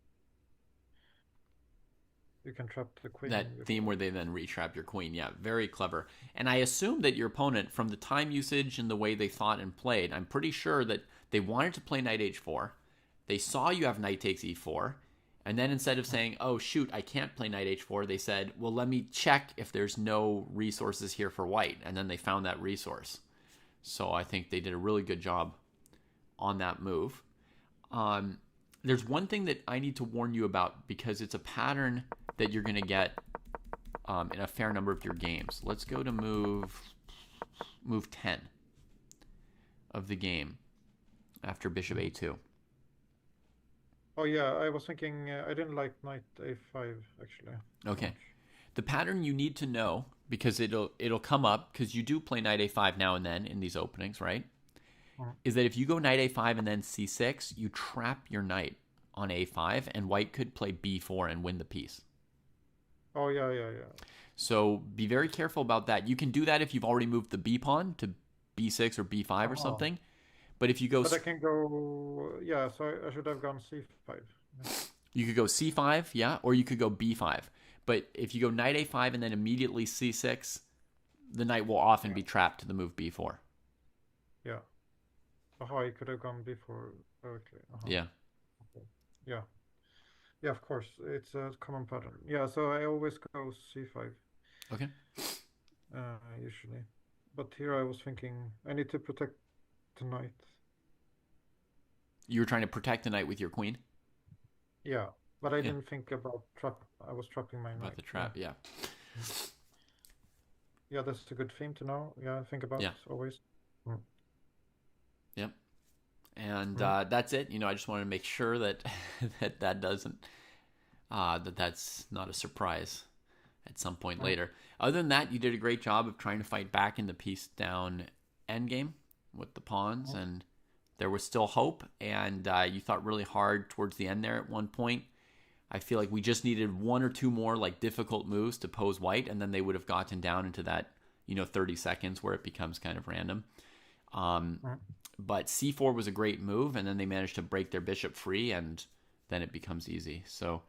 trap the queen that before. theme where they then retrap your queen. Yeah, very clever. And I assume that your opponent, from the time usage and the way they thought and played, I'm pretty sure that they wanted to play knight h4. They saw you have knight takes e4. And then instead of saying, oh, shoot, I can't play knight h4, they said, well, let me check if there's no resources here for white. And then they found that resource. So I think they did a really good job on that move. There's one thing that I need to warn you about because it's a pattern that you're going to get in a fair number of your games. Let's go to move 10 of the game after bishop a2. Oh yeah, I was thinking I didn't like knight a5 actually. Okay. The pattern you need to know, because it'll come up, because you do play knight a5 now and then in these openings, right? Is that if you go knight a5 and then c6, you trap your knight on a5, and white could play b4 and win the piece. Oh yeah. So be very careful about that. You can do that if you've already moved the b pawn to b6 or b5 or something. But if you go... But I can go... Yeah, so I should have gone c5. You could go c5, yeah, or you could go b5. But if you go knight a5 and then immediately c6, the knight will often be trapped to the move b4. Yeah. I could have gone b4 directly. Yeah. Okay. Yeah. Yeah, of course. It's a common pattern. Yeah, so I always go c5. Okay. Usually. But here I was thinking I need to protect the knight. You were trying to protect the knight with your queen? Yeah, but I didn't think about trap. I was trapping my knight. About the trap, yeah. Yeah, that's a good theme to know. Yeah, think about always. Yep. And that's it. I just wanted to make sure that that doesn't that's not a surprise at some point later. Other than that, you did a great job of trying to fight back in the piece down endgame with the pawns, and there was still hope, and you thought really hard towards the end there at one point. I feel like we just needed one or two more like difficult moves to pose white, and then they would have gotten down into that 30 seconds where it becomes kind of random. But c4 was a great move, and then they managed to break their bishop free, and then it becomes easy. So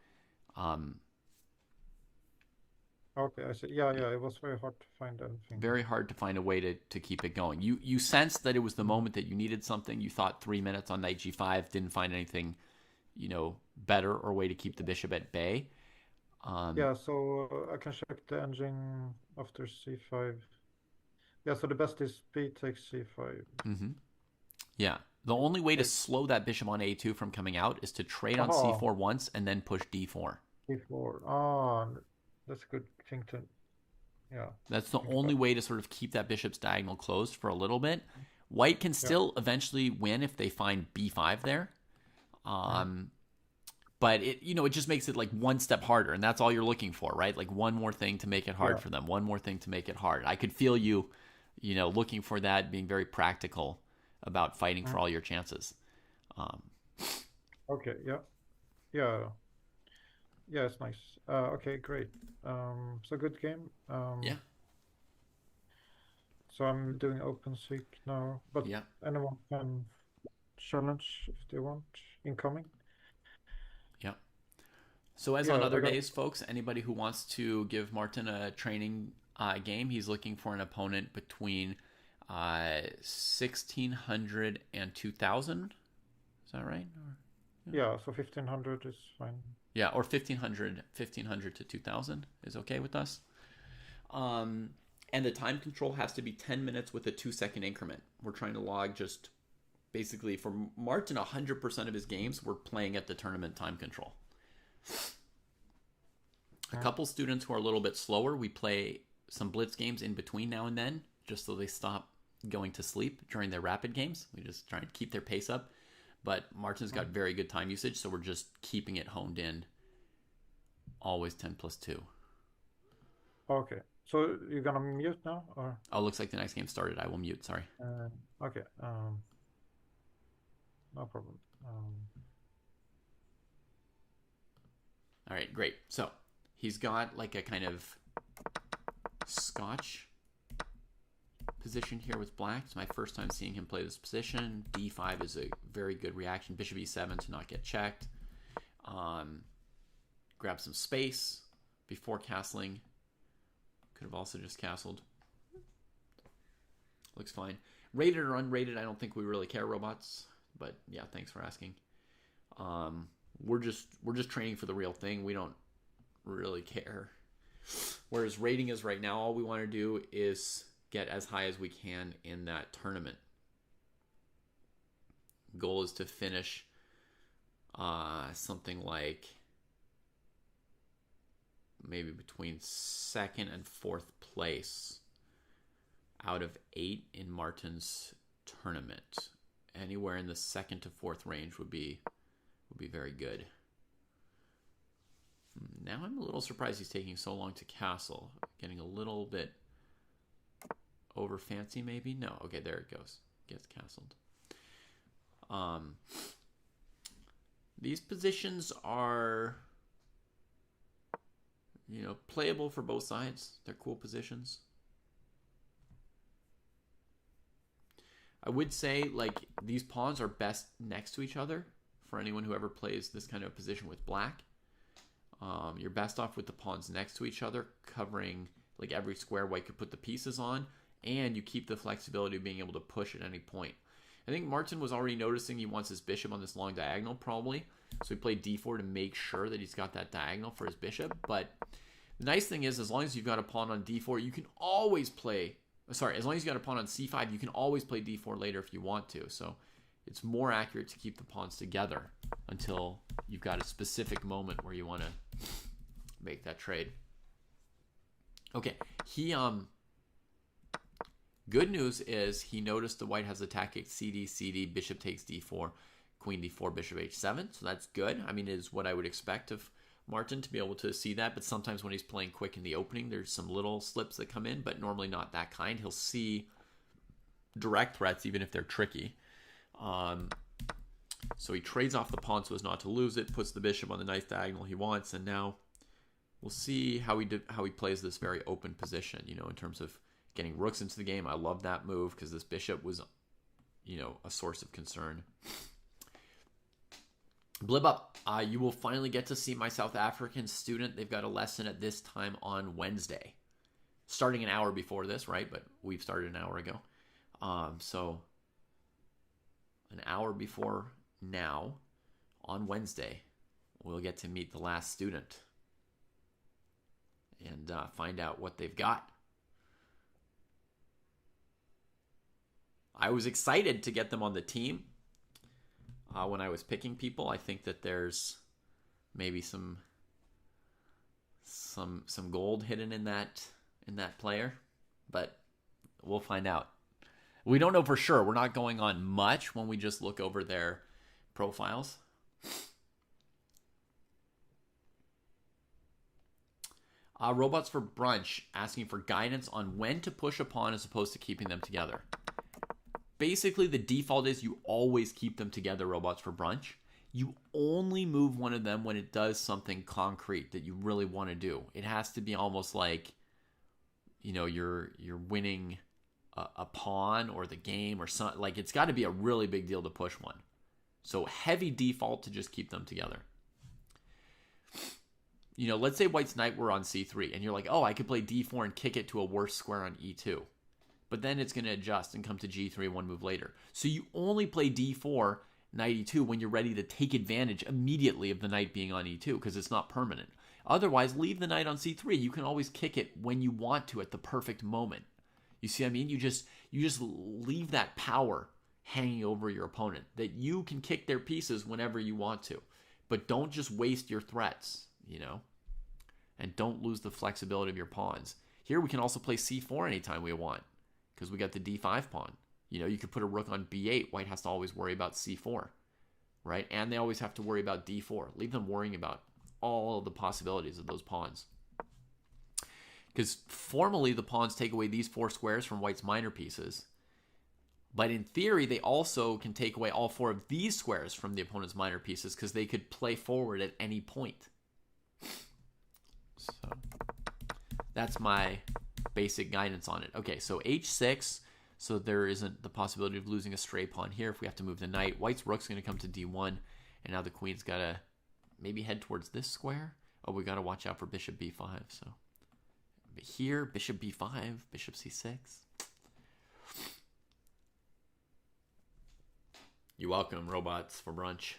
okay, I see. Yeah, it was very hard to find anything. Very hard to find a way to keep it going. You sensed that it was the moment that you needed something. You thought 3 minutes on knight g5, didn't find anything, better or way to keep the bishop at bay. Yeah, so I can check the engine after c5. Yeah, so the best is b takes c5. Yeah. The only way to slow that bishop on a2 from coming out is to trade on c4 once and then push d4. d4. Oh, that's a good thing to... Yeah. That's the only way to sort of keep that bishop's diagonal closed for a little bit. White can still eventually win if they find b5 there. But it just makes it like one step harder, and that's all you're looking for, right? Like one more thing to make it hard for them. One more thing to make it hard. I could feel you, looking for that, being very practical about fighting for all your chances. Okay, yeah, it's nice. Okay, great. So good game. Yeah. So I'm doing open seek now, but anyone can challenge if they want, incoming. Yeah. So as on other days, folks, anybody who wants to give Martin a training game, he's looking for an opponent between 1,600 and 2,000. Is that right? Yeah, so 1,500 is fine. Yeah, or 1,500 to 2,000 is okay with us. And the time control has to be 10 minutes with a 2-second increment. We're trying to log just basically for Martin, 100% of his games we're playing at the tournament time control. A couple students who are a little bit slower, we play some blitz games in between now and then, just so they stop going to sleep during their rapid games. We just try and keep their pace up. But Martin's got very good time usage, so we're just keeping it honed in. Always 10+2. Okay. So you're gonna mute now, or? Oh, looks like the next game started. I will mute. Sorry. Okay. No problem. All right, great. So he's got like a kind of Scotch position here with black. It's my first time seeing him play this position. D5 is a very good reaction. Bishop E7 to not get checked. Grab some space before castling. Could have also just castled. Looks fine. Rated or unrated, I don't think we really care, robots. But yeah, thanks for asking. We're just training for the real thing. We don't really care. Whereas rating is right now, all we want to do is get as high as we can in that tournament. Goal is to finish something like maybe between second and fourth place out of 8 in Martin's tournament. Anywhere in the second to fourth range would be very good. Now I'm a little surprised he's taking so long to castle. Getting a little bit over fancy maybe? No. Okay, there it goes. Gets castled. These positions are, playable for both sides. They're cool positions. I would say, like, these pawns are best next to each other for anyone who ever plays this kind of position with black. You're best off with the pawns next to each other, covering like every square white could put the pieces on, and you keep the flexibility of being able to push at any point. I think Martin was already noticing he wants his bishop on this long diagonal, probably. So he played d4 to make sure that he's got that diagonal for his bishop. But the nice thing is, as long as you've got a pawn on d4, you can always play... Sorry, as long as you've got a pawn on c5, you can always play d4 later if you want to. So it's more accurate to keep the pawns together until you've got a specific moment where you want to make that trade. Okay, good news is he noticed the white has a tactic CD, CD, bishop takes d4, queen d4, bishop h7. So that's good. I mean, it is what I would expect of Martin to be able to see that. But sometimes when he's playing quick in the opening, there's some little slips that come in, but normally not that kind. He'll see direct threats, even if they're tricky. So he trades off the pawn so as not to lose it, puts the bishop on the nice diagonal he wants, and now we'll see how he plays this very open position, in terms of getting rooks into the game. I love that move because this bishop was, a source of concern. Blib up. You will finally get to see my South African student. They've got a lesson at this time on Wednesday. Starting an hour before this, right? But we've started an hour ago. So an hour before now, on Wednesday, we'll get to meet the last student and find out what they've got. I was excited to get them on the team. When I was picking people, I think that there's maybe some gold hidden in that player, but we'll find out. We don't know for sure. We're not going on much when we just look over their profiles. Robots for Brunch asking for guidance on when to push a pawn as opposed to keeping them together. Basically, the default is you always keep them together, Robots for Brunch. You only move one of them when it does something concrete that you really want to do. It has to be almost like, you're winning a pawn or the game or something. Like, it's got to be a really big deal to push one. So heavy default to just keep them together. Let's say white's knight were on c3, and you're like, oh, I could play d4 and kick it to a worse square on e2. But then it's going to adjust and come to g3 one move later. So you only play d4, knight e2, when you're ready to take advantage immediately of the knight being on e2, because it's not permanent. Otherwise, leave the knight on c3. You can always kick it when you want to at the perfect moment. You see what I mean? You just leave that power hanging over your opponent, that you can kick their pieces whenever you want to. But don't just waste your threats, and don't lose the flexibility of your pawns. Here we can also play c4 anytime we want, because we got the d5 pawn. You could put a rook on b8. White has to always worry about c4, right? And they always have to worry about d4. Leave them worrying about all of the possibilities of those pawns. Because formally, the pawns take away these 4 squares from white's minor pieces. But in theory, they also can take away all 4 of these squares from the opponent's minor pieces, because they could play forward at any point. So that's my basic guidance on it. Okay, so h6, so there isn't the possibility of losing a stray pawn here if we have to move the knight. White's rook's going to come to d1, and now the queen's got to maybe head towards this square. Oh, we got to watch out for bishop b5. So here, bishop b5, bishop c6. You're welcome, Robots for Brunch.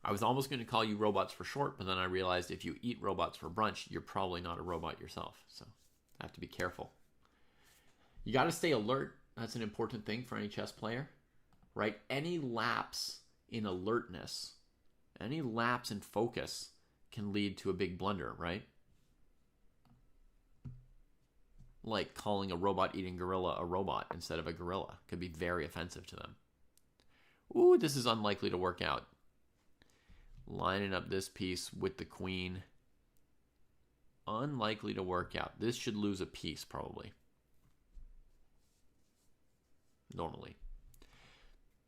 I was almost going to call you Robots for Short, but then I realized if you eat Robots for Brunch, you're probably not a robot yourself. So I have to be careful. You got to stay alert. That's an important thing for any chess player. right? Any lapse in alertness, any lapse in focus can lead to a big blunder, right? Like calling a robot eating gorilla a robot instead of a gorilla could be very offensive to them. Ooh, this is unlikely to work out. Lining up this piece with the queen. Unlikely to work out. This should lose a piece, probably. Normally.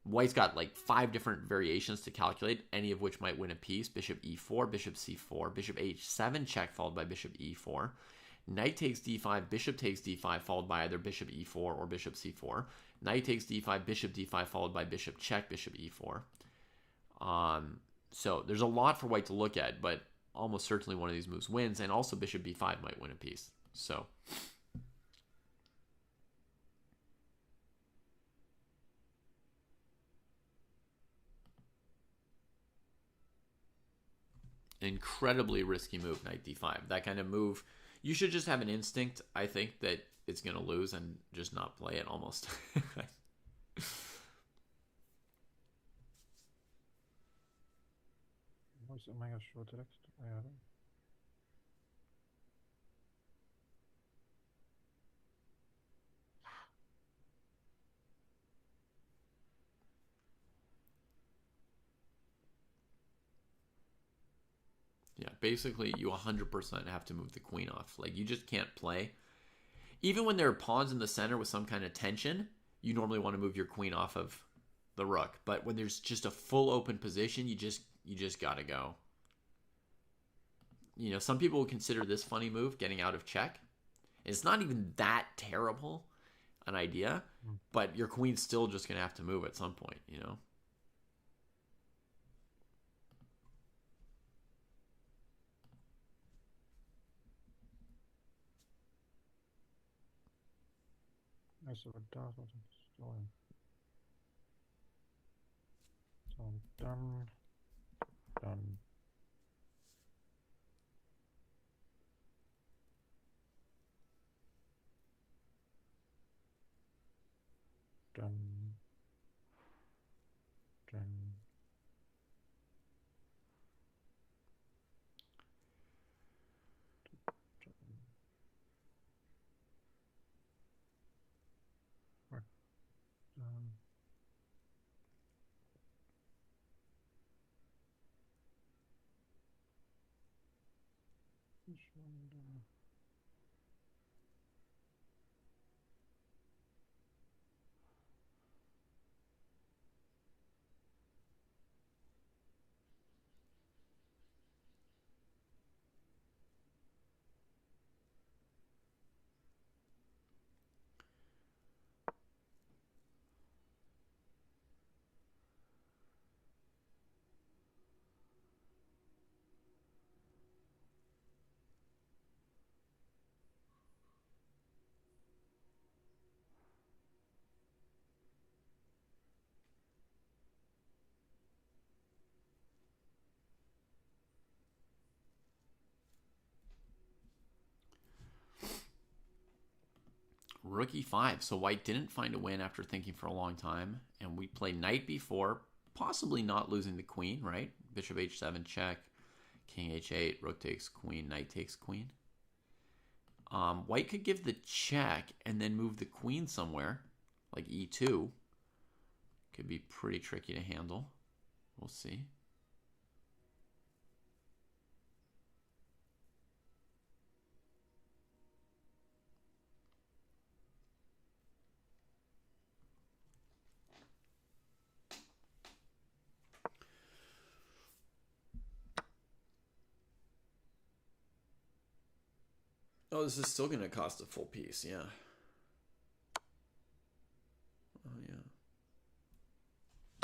White's got like 5 different variations to calculate, any of which might win a piece. Bishop e4, bishop c4, bishop h7, check, followed by bishop e4. Knight takes d5, bishop takes d5, followed by either bishop e4 or bishop c4. Knight takes d5, bishop d5, followed by bishop check, bishop e4. So there's a lot for white to look at, but almost certainly one of these moves wins, and also bishop b5 might win a piece. So incredibly risky move, knight d5. That kind of move, you should just have an instinct, I think, that it's going to lose and just not play it almost. Oh my gosh, what direct? Yeah, basically you 100% have to move the queen off. Like, you just can't play. Even when there are pawns in the center with some kind of tension, you normally want to move your queen off of the rook. But when there's just a full open position, you just got to go. You know, some people will consider this funny move, getting out of check. It's not even that terrible an idea, but your queen's still just going to have to move at some point, you know? I saw that wasn't stolen. So done. Done. Done. Done. This one done. Rook e5. So white didn't find a win after thinking for a long time. And we play knight b4, possibly not losing the queen, right? Bishop h7 check, king h8, rook takes queen, knight takes queen. White could give the check and then move the queen somewhere, like e2. Could be pretty tricky to handle. We'll see. Oh, this is still going to cost a full piece, yeah. Oh, yeah.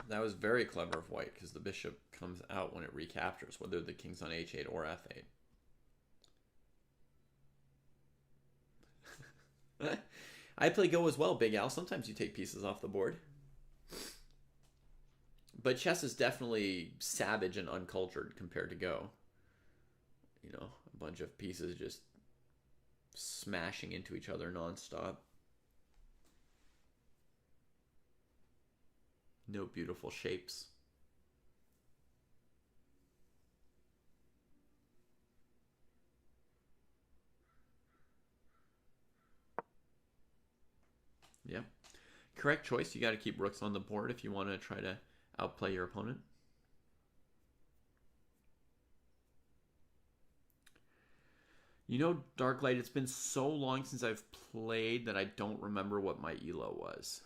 That was very clever of white, because the bishop comes out when it recaptures, whether the king's on h8 or f8. I play Go as well, Big Al. Sometimes you take pieces off the board. But chess is definitely savage and uncultured compared to Go. You know, a bunch of pieces just smashing into each other nonstop. No beautiful shapes. Yep. Correct choice. You got to keep rooks on the board if you want to try to outplay your opponent. You know, Darklight, it's been so long since I've played that I don't remember what my elo was.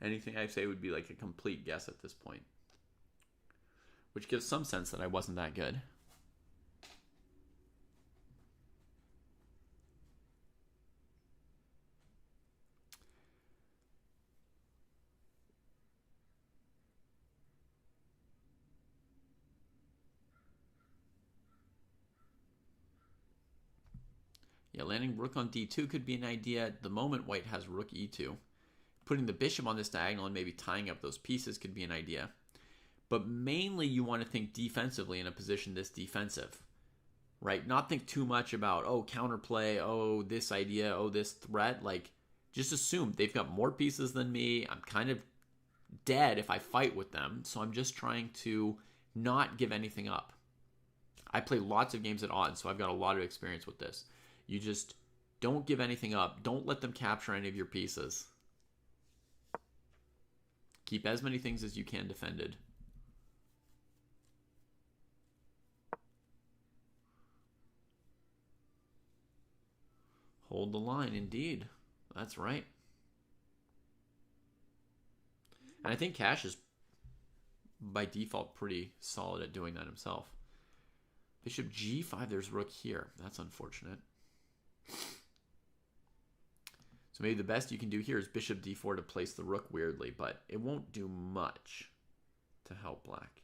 Anything I say would be like a complete guess at this point, which gives some sense that I wasn't that good. Yeah, landing rook on d2 could be an idea. At the moment, white has rook e2. Putting the bishop on this diagonal and maybe tying up those pieces could be an idea. But mainly you want to think defensively in a position this defensive, right? Not think too much about, oh, counterplay, oh, this idea, oh, this threat. Like, just assume they've got more pieces than me. I'm kind of dead if I fight with them. So I'm just trying to not give anything up. I play lots of games at odds, so I've got a lot of experience with this. You just don't give anything up. Don't let them capture any of your pieces. Keep as many things as you can defended. Hold the line, indeed. That's right. And I think Cash is, by default, pretty solid at doing that himself. Bishop g5, there's rook here. That's unfortunate. So maybe the best you can do here is bishop d4 to place the rook weirdly, but it won't do much to help black.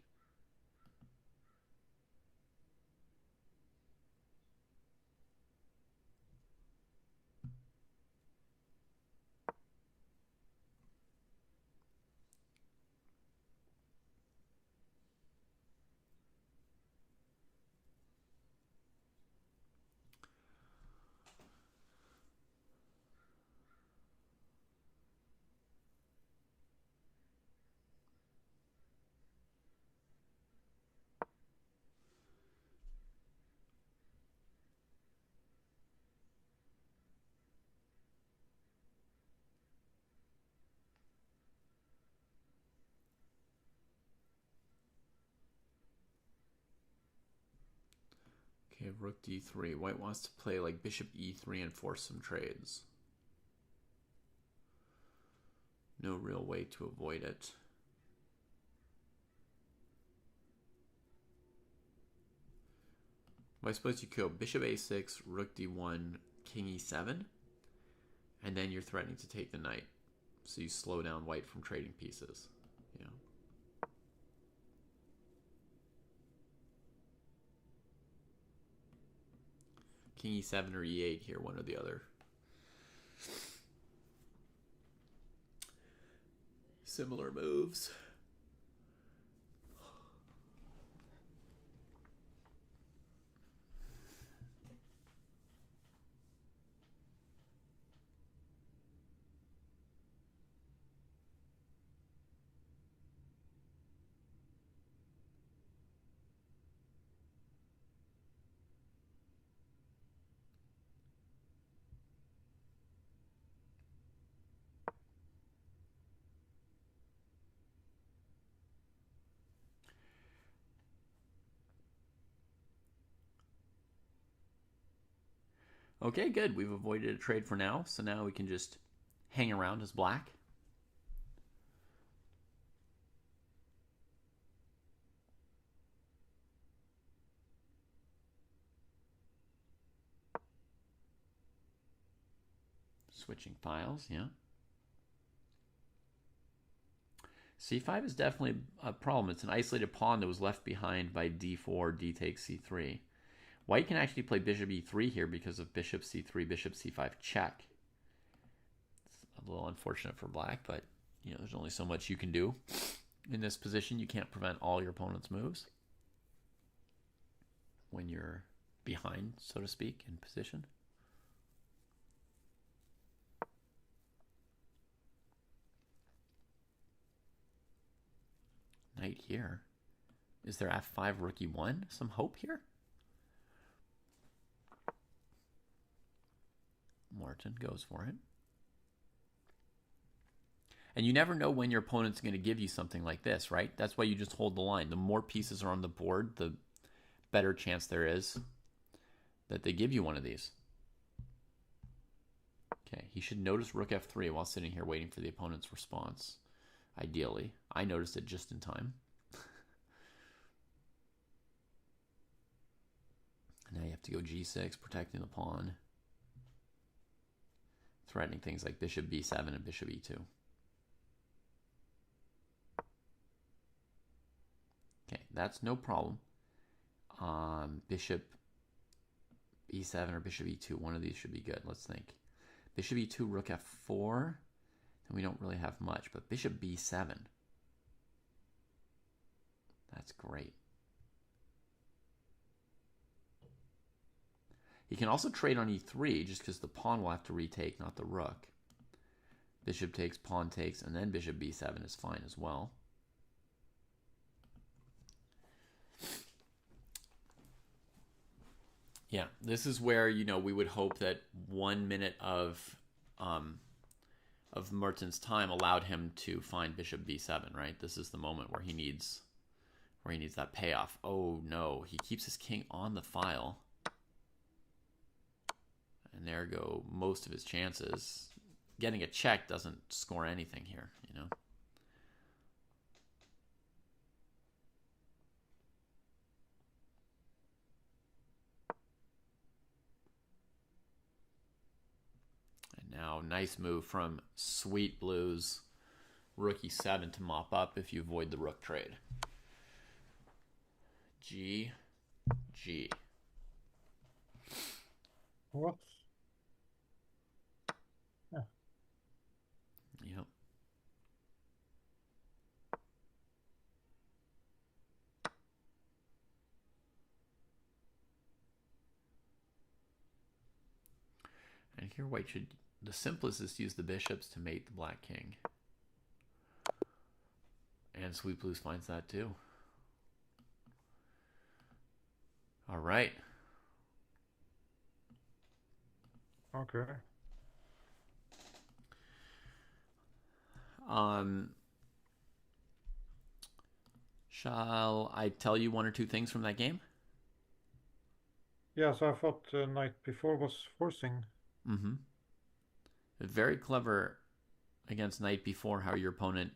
Okay, rook d3. White wants to play like bishop e3 and force some trades. No real way to avoid it. Well, I suppose you could go bishop a6, rook d1, king e7, and then you're threatening to take the knight. So you slow down white from trading pieces. Yeah. King e7 or e8 here, one or the other. Similar moves. Okay, good. We've avoided a trade for now, so now we can just hang around as black. Switching files, yeah. c5 is definitely a problem. It's an isolated pawn that was left behind by d4, d takes c3. White can actually play bishop e3 here because of bishop c3, bishop c5 check. It's a little unfortunate for black, but you know, there's only so much you can do in this position. You can't prevent all your opponent's moves when you're behind, so to speak, in position. Knight here. Is there f5 rook e1? Some hope here? Martin goes for it. And you never know when your opponent's going to give you something like this, right? That's why you just hold the line. The more pieces are on the board, the better chance there is that they give you one of these. Okay, he should notice rook f3 while sitting here waiting for the opponent's response. Ideally. I noticed it just in time. Now you have to go g6, protecting the pawn. Threatening things like bishop b7 and bishop e2. Okay, that's no problem. Bishop e7 or bishop e2, one of these should be good. Let's think. Bishop e2, rook f4. And we don't really have much, but bishop b7. That's great. He can also trade on e3 just because the pawn will have to retake, not the rook. Bishop takes, pawn takes, and then bishop b7 is fine as well. Yeah, this is where, you know, we would hope that 1 minute of Merton's time allowed him to find bishop b7, right? This is the moment where he needs that payoff. Oh no, he keeps his king on the file. And there go most of his chances. Getting a check doesn't score anything here, you know. And now, nice move from Sweet Blues. Rook e7 to mop up if you avoid the rook trade. G. What? Yeah. Yep. And here white should, the simplest is to use the bishops to mate the black king. And Sweet Blues finds that too. All right. Okay. Shall I tell you one or two things from that game? Yeah, so I thought knight before was forcing. Mm-hmm. Very clever against knight before how your opponent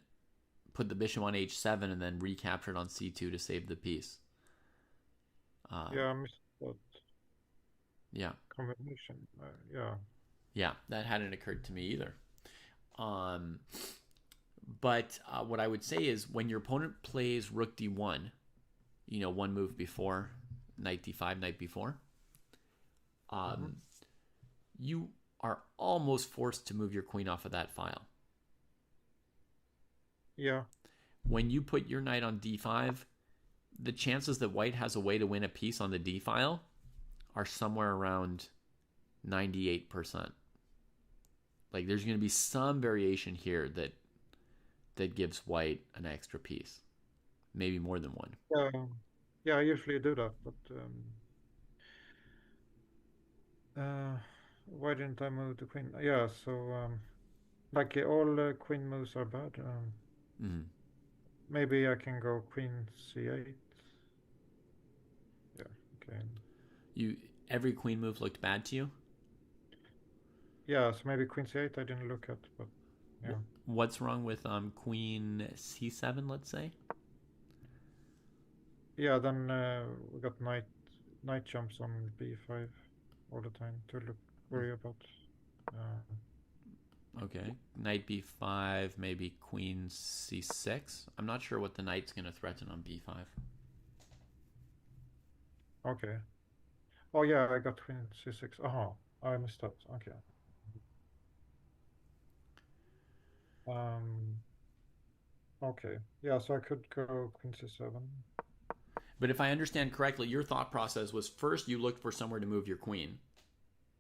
put the bishop on h7 and then recaptured on c2 to save the piece. Yeah, I missed that Yeah. combination. Yeah. Yeah, that hadn't occurred to me either. But what I would say is when your opponent plays rook d1, you know, one move before, knight d5, knight b4, you are almost forced to move your queen off of that file. Yeah. When you put your knight on d5, the chances that white has a way to win a piece on the d file are somewhere around 98%. Like there's going to be some variation here that gives white an extra piece, maybe more than one. Yeah, I usually do that, but why didn't I move the queen? Yeah, so like all queen moves are bad. Maybe I can go queen c8. Yeah, okay. Every queen move looked bad to you? Yeah, so maybe queen c8 I didn't look at, but yeah. What's wrong with queen c7, let's say? Yeah, then we got knight jumps on b5 all the time to worry about. Okay, knight b5, maybe queen c6. I'm not sure what the knight's going to threaten on b5. Okay. Oh yeah, I got queen c6. Oh, I missed that. Okay. Okay. Yeah, so I could go queen c7. But if I understand correctly, your thought process was first you looked for somewhere to move your queen,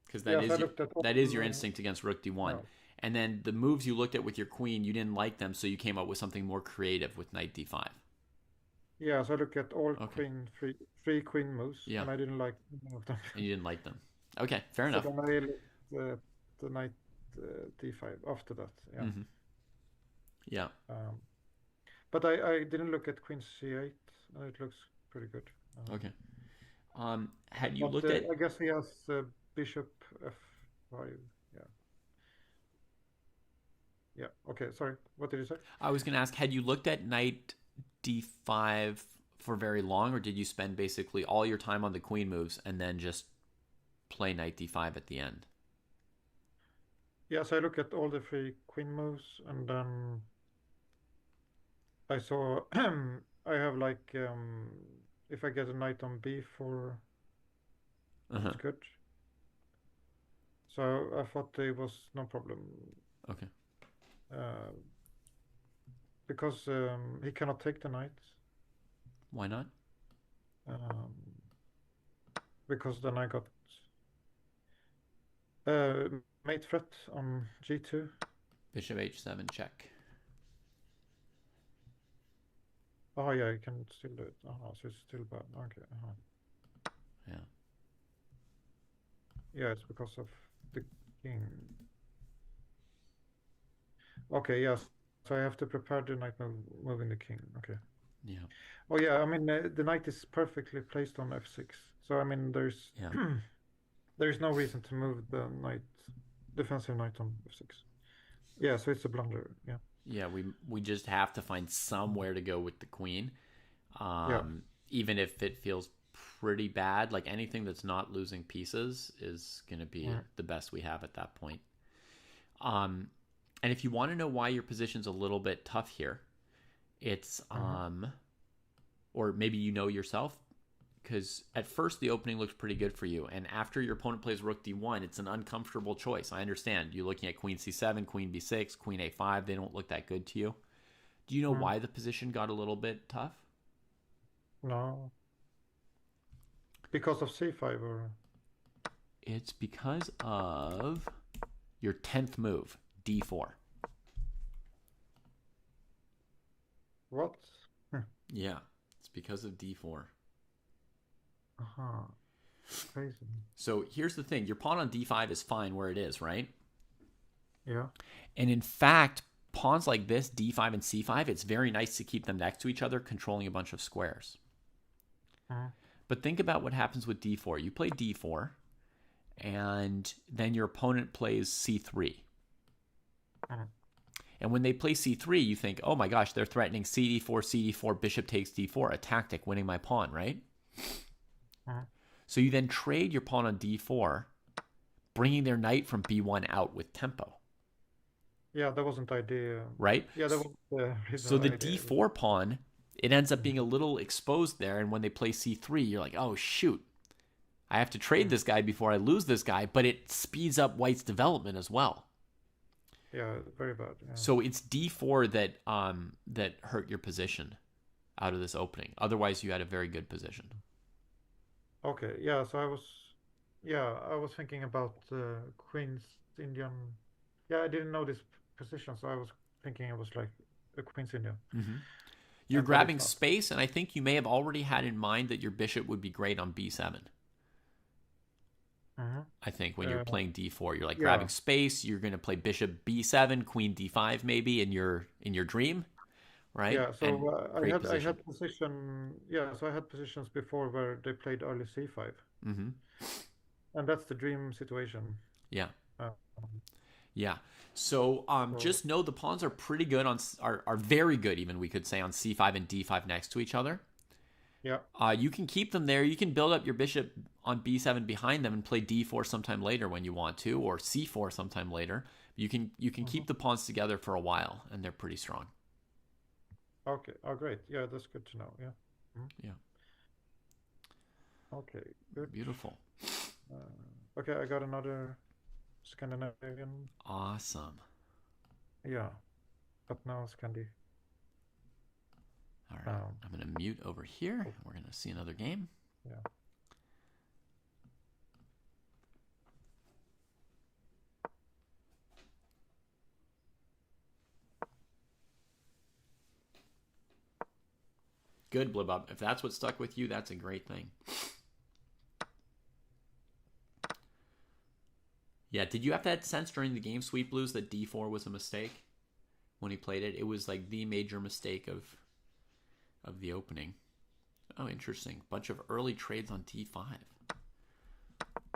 because Yes, I looked at all. that is your instinct against rook d1. Yeah. And then the moves you looked at with your queen, you didn't like them, so you came up with something more creative with knight d5. Yes, I looked at all Okay. three queen moves, Yeah. and I didn't like any of them. And you didn't like them. Okay, fair So enough. then I looked at the knight d5 after that. Yeah. Mm-hmm. Yeah. Um, but I didn't look at queen c8, and it looks pretty good. Okay. Had you But looked at? I guess he has bishop f5. Yeah. Yeah. Okay. Sorry. What did you say? I was going to ask, had you looked at knight d5 for very long, or did you spend basically all your time on the queen moves and then just play knight d5 at the end? Yes, I look at all the three queen moves, and then I saw I have like if I get a knight on b4, Uh-huh. it's good. So I thought there was no problem Okay. uh, because he cannot take the knight Why not? um, because then I got mate threat on g2. Bishop h7 check. Oh yeah, you can still do it. Oh, so it's still bad. Okay. Yeah. Yeah, it's because of the king. Okay, yes. So I have to prepare the knight moving the king. Okay. Yeah. Oh yeah, I mean the knight is perfectly placed on f6. So I mean there's Yeah. there's no reason to move the knight, defensive knight on f6. Yeah, so it's a blunder. Yeah. Yeah, we just have to find somewhere to go with the queen. Yeah. Even if it feels pretty bad, like anything that's not losing pieces is going to be the best we have at that point. And if you want to know why your position's a little bit tough here, it's or maybe you know yourself, because at first the opening looks pretty good for you, and after your opponent plays rook d1, it's an uncomfortable choice. I understand you're looking at queen c7, queen b6, queen a5. They don't look that good to you. Do you know why the position got a little bit tough? No. Because of c5 or? It's because of your 10th move, d4. What? Yeah, it's because of d4. Crazy. So here's the thing. Your pawn on d5 is fine where it is, right? Yeah. And in fact, pawns like this, d5 and c5, it's very nice to keep them next to each other, controlling a bunch of squares. But think about what happens with d4. You play d4, and then your opponent plays c3. And when they play c3, you think, oh my gosh, they're threatening cd4, cd4, bishop takes d4, a tactic, winning my pawn, right? So you then trade your pawn on d4, bringing their knight from b1 out with tempo. Yeah, that wasn't the idea. Right? Yeah, that was so the d4 pawn, it ends up being a little exposed there, and when they play c3, you're like, oh shoot, I have to trade this guy before I lose this guy, but it speeds up white's development as well. Yeah, very bad. Yeah. So it's d4 that hurt your position out of this opening. Otherwise, you had a very good position. Okay, yeah, so I was thinking about Queen's Indian. Yeah, I didn't know this position, so I was thinking it was like a Queen's Indian. You're grabbing space, and I think you may have already had in mind that your bishop would be great on b7. I think when you're playing d4, you're like grabbing space. You're going to play bishop b7, queen d5 maybe in your dream, right? Yeah, so I had position. So I had positions before where they played early c5, and that's the dream situation. Yeah. Yeah. So just know the pawns are pretty good are very good even, we could say, on c5 and d5 next to each other. Yeah. You can keep them there. You can build up your bishop on b7 behind them and play d4 sometime later when you want to, or c4 sometime later. You can keep the pawns together for a while, and they're pretty strong. Okay. Oh, great. Yeah, that's good to know. Yeah. Yeah. Okay. Good. Beautiful. Okay, I got another Scandinavian. Awesome. Yeah, but now Scandi. All right, I'm going to mute over here. We're going to see another game. Yeah. Good, Blibub. If that's what stuck with you, that's a great thing. Yeah, did you have that sense during the game, Sweet Blues, that D4 was a mistake when he played it? It was like the major mistake of the opening. Oh, interesting. Bunch of early trades on D5.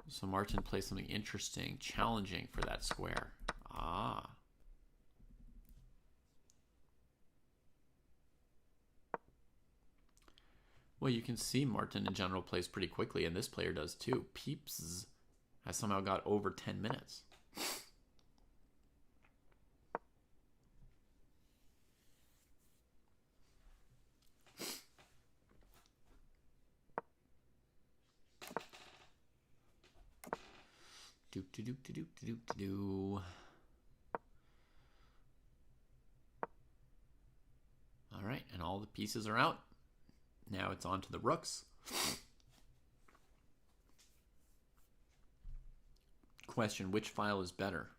So Martin plays something interesting, challenging for that square. Ah. Well, you can see Martin in general plays pretty quickly, and this player does too. Peeps has somehow got over 10 minutes. All right, and all the pieces are out. Now it's on to the rooks. Question, which file is better?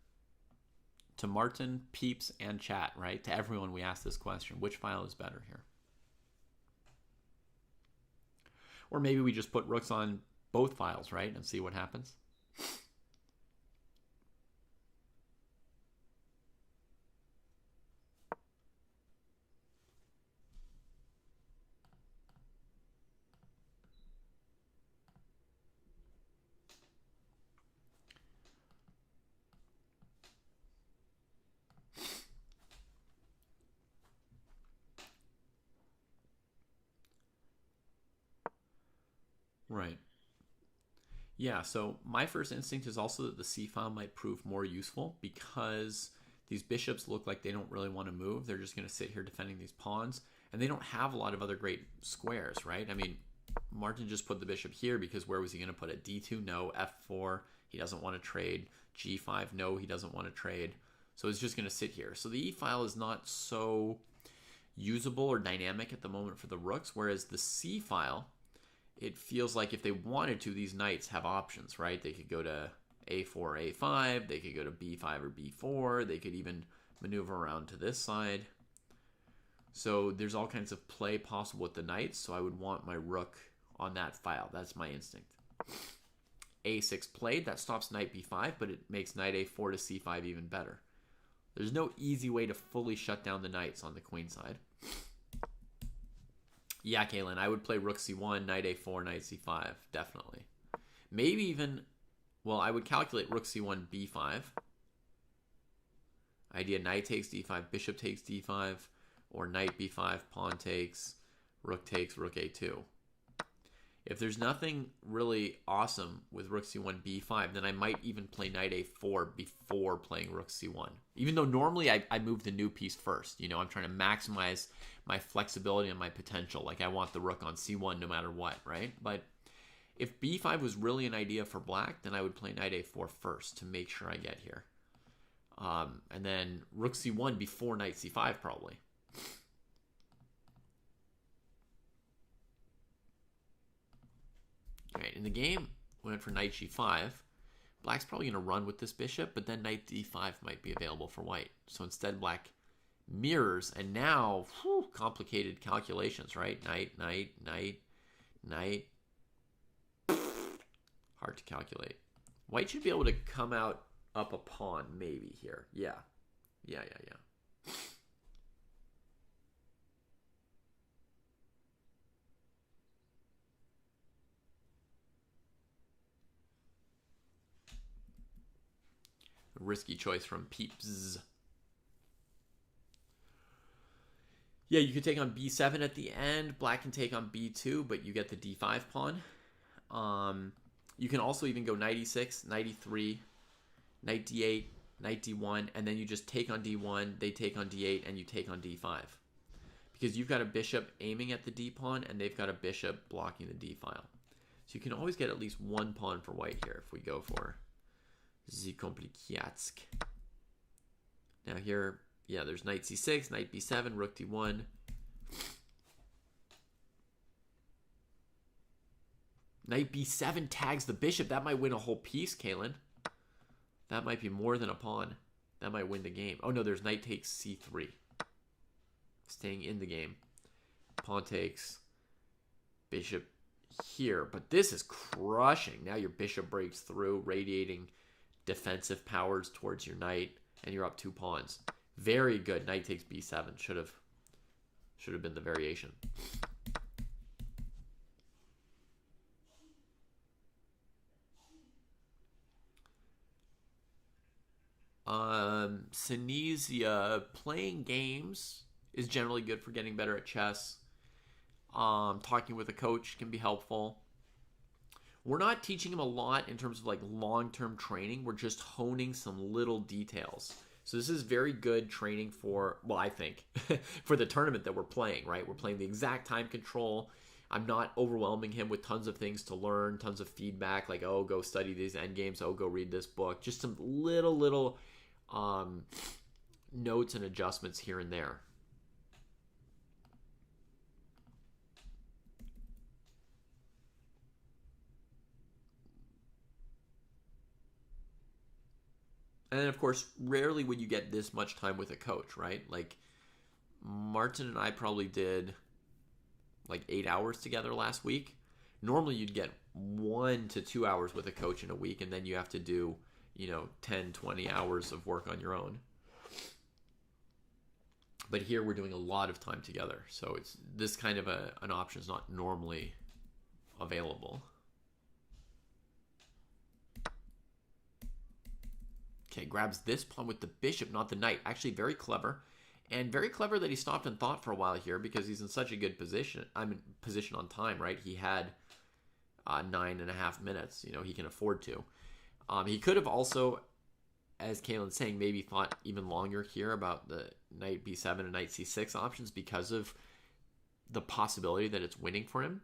To Martin, Peeps, and chat, right? To everyone we ask this question, which file is better here? Or maybe we just put rooks on both files, right? And see what happens. Right. Yeah, so my first instinct is also that the C file might prove more useful because these bishops look like they don't really want to move. They're just going to sit here defending these pawns, and they don't have a lot of other great squares, right? I mean, Martin just put the bishop here because where was he going to put it? D2, no. F4, he doesn't want to trade. G5, no, he doesn't want to trade. So it's just going to sit here. So the E file is not so usable or dynamic at the moment for the rooks, whereas the C file, it feels like if they wanted to, these knights have options, right? They could go to A4, A5, they could go to B5 or B4, they could even maneuver around to this side. So there's all kinds of play possible with the knights, so I would want my rook on that file. That's my instinct. A6 played, that stops knight B5, but it makes knight A4 to C5 even better. There's no easy way to fully shut down the knights on the queen side. Yeah, Kaylin, I would play rook c1, knight a4, knight c5, definitely. Maybe even, well, I would calculate rook c1, b5. Idea knight takes d5, bishop takes d5, or knight b5, pawn takes, rook a2. If there's nothing really awesome with rook c1, b5, then I might even play knight a4 before playing rook c1. Even though normally I move the new piece first. You know, I'm trying to maximize my flexibility and my potential. Like I want the rook on c1 no matter what, right? But if b5 was really an idea for black, then I would play knight a4 first to make sure I get here. And then rook c1 before knight c5 probably. All right, in the game, we went for knight g5. Black's probably going to run with this bishop, but then knight d5 might be available for white. So instead, black mirrors, and now, complicated calculations, right? Knight, knight, knight, knight. Hard to calculate. White should be able to come out up a pawn, maybe, here. Yeah. Yeah. Risky choice from Peeps. Yeah, you could take on b7 at the end. Black can take on b2, but you get the d5 pawn. You can also even go knight e6, knight e3, knight d8, knight d1, and then you just take on d1, they take on d8, and you take on d5. Because you've got a bishop aiming at the d pawn, and they've got a bishop blocking the d file. So you can always get at least one pawn for white here if we go for the Komplikiatsk. Now here, yeah, there's knight c6, knight b7, rook d1. Knight b7 tags the bishop. That might win a whole piece, Kalen. That might be more than a pawn. That might win the game. Oh, no, there's knight takes c3. Staying in the game. Pawn takes. Bishop here. But this is crushing. Now your bishop breaks through, radiating defensive powers towards your knight. And you're up 2 pawns. Very good. Knight takes b7. Should have been the variation. Synesia, playing games is generally good for getting better at chess. Talking with a coach can be helpful. We're not teaching him a lot in terms of like long-term training. We're just honing some little details. So this is very good training for, well, I think, for the tournament that we're playing, right? We're playing the exact time control. I'm not overwhelming him with tons of things to learn, tons of feedback, like, oh, go study these endgames, oh, go read this book. Just some little notes and adjustments here and there. And then, of course, rarely would you get this much time with a coach, right? Like, Martin and I probably did like 8 hours together last week. Normally, you'd get 1 to 2 hours with a coach in a week, and then you have to do, 10, 20 hours of work on your own. But here, we're doing a lot of time together. So it's this kind of an option is not normally available. Okay, grabs this pawn with the bishop, not the knight. Actually, very clever. And very clever that he stopped and thought for a while here because he's in such a good position. Position on time, right? He had 9.5 minutes. He can afford to. He could have also, as Kalen's saying, maybe thought even longer here about the knight b7 and knight c6 options because of the possibility that it's winning for him.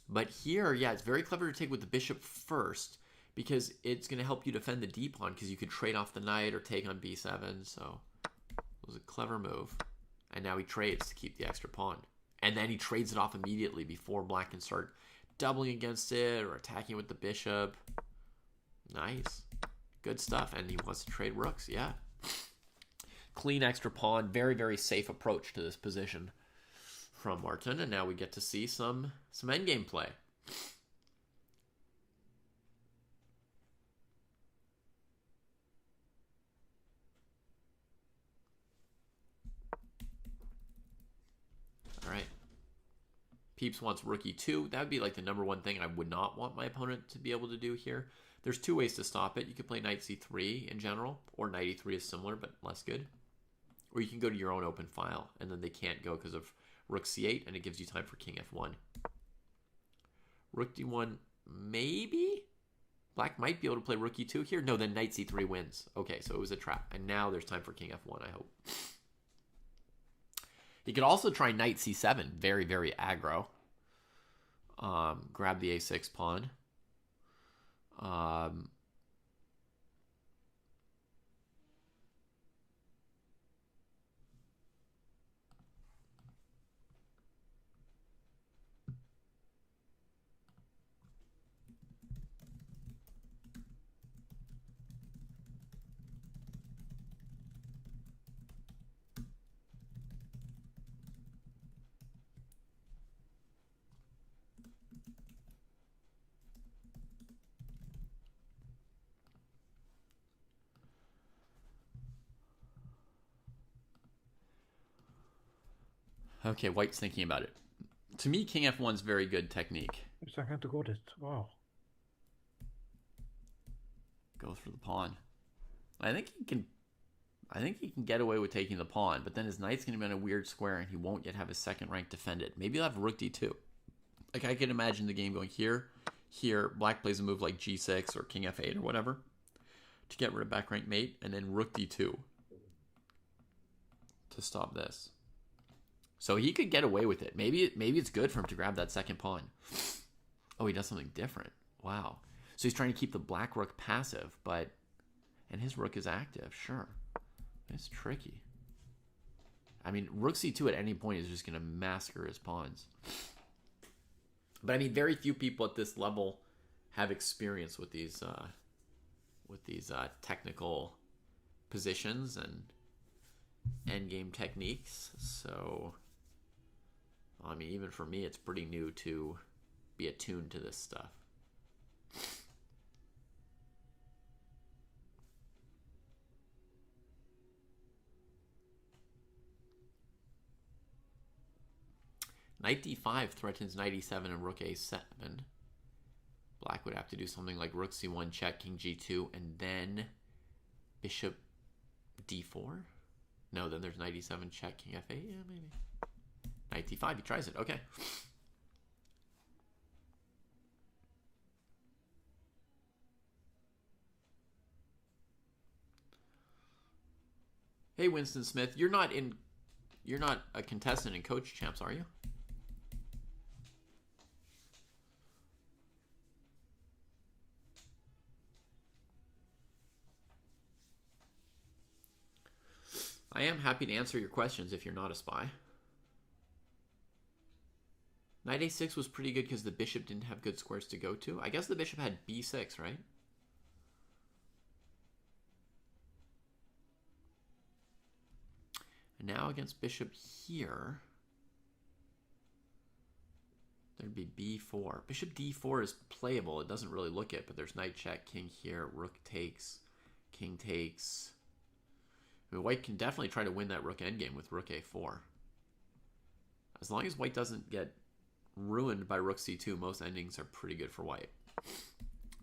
But here, yeah, it's very clever to take with the bishop first, because it's going to help you defend the d pawn because you could trade off the knight or take on b7. So it was a clever move. And now he trades to keep the extra pawn. And then he trades it off immediately before black can start doubling against it or attacking with the bishop. Nice. Good stuff. And he wants to trade rooks. Yeah. Clean extra pawn. Very, very safe approach to this position from Martin. And now we get to see some endgame play. All right. Peeps wants rook e2. That would be like the number one thing I would not want my opponent to be able to do here. There's 2 ways to stop it. You could play knight c3 in general, or knight e3 is similar but less good. Or you can go to your own open file, and then they can't go because of rook c8, and it gives you time for king f1. Rook d1, maybe? Black might be able to play rook e2 here. No, then knight c3 wins. Okay, so it was a trap. And now there's time for king f1, I hope. He could also try knight c7. Very, very aggro. Grab the a6 pawn. Okay, white's thinking about it. To me, king f1 is very good technique. Så han kan inte gå dit. Wow. Go through the pawn. I think he can get away with taking the pawn, but then his knight's going to be in a weird square and he won't yet have his second rank defended. Maybe he'll have rook d2. Like, I can imagine the game going here, here, black plays a move like g6 or king f8 or whatever to get rid of back rank mate, and then rook d2 to stop this. So he could get away with it. Maybe it's good for him to grab that second pawn. Oh, he does something different. Wow. So he's trying to keep the black rook passive, and his rook is active. Sure. It's tricky. I mean, rook c2 at any point is just going to massacre his pawns. But I mean, very few people at this level have experience with these technical positions and endgame techniques. So, I mean, even for me, it's pretty new to be attuned to this stuff. Knight d5 threatens knight e7 and rook a7. Black would have to do something like rook c1 check, king g2, and then bishop d4. No, then there's knight e7 check, king f8. Yeah, maybe. Knight d5, he tries it. Okay. Hey, Winston Smith, you're not a contestant in Coach Champs, are you? I am happy to answer your questions if you're not a spy. Knight a6 was pretty good because the bishop didn't have good squares to go to. I guess the bishop had b6, right? And now against bishop here, there'd be b4. Bishop d4 is playable. It doesn't really look it, but there's knight check, king here, rook takes, king takes. I mean, white can definitely try to win that rook endgame with rook a4. As long as white doesn't get ruined by rook c2, most endings are pretty good for white.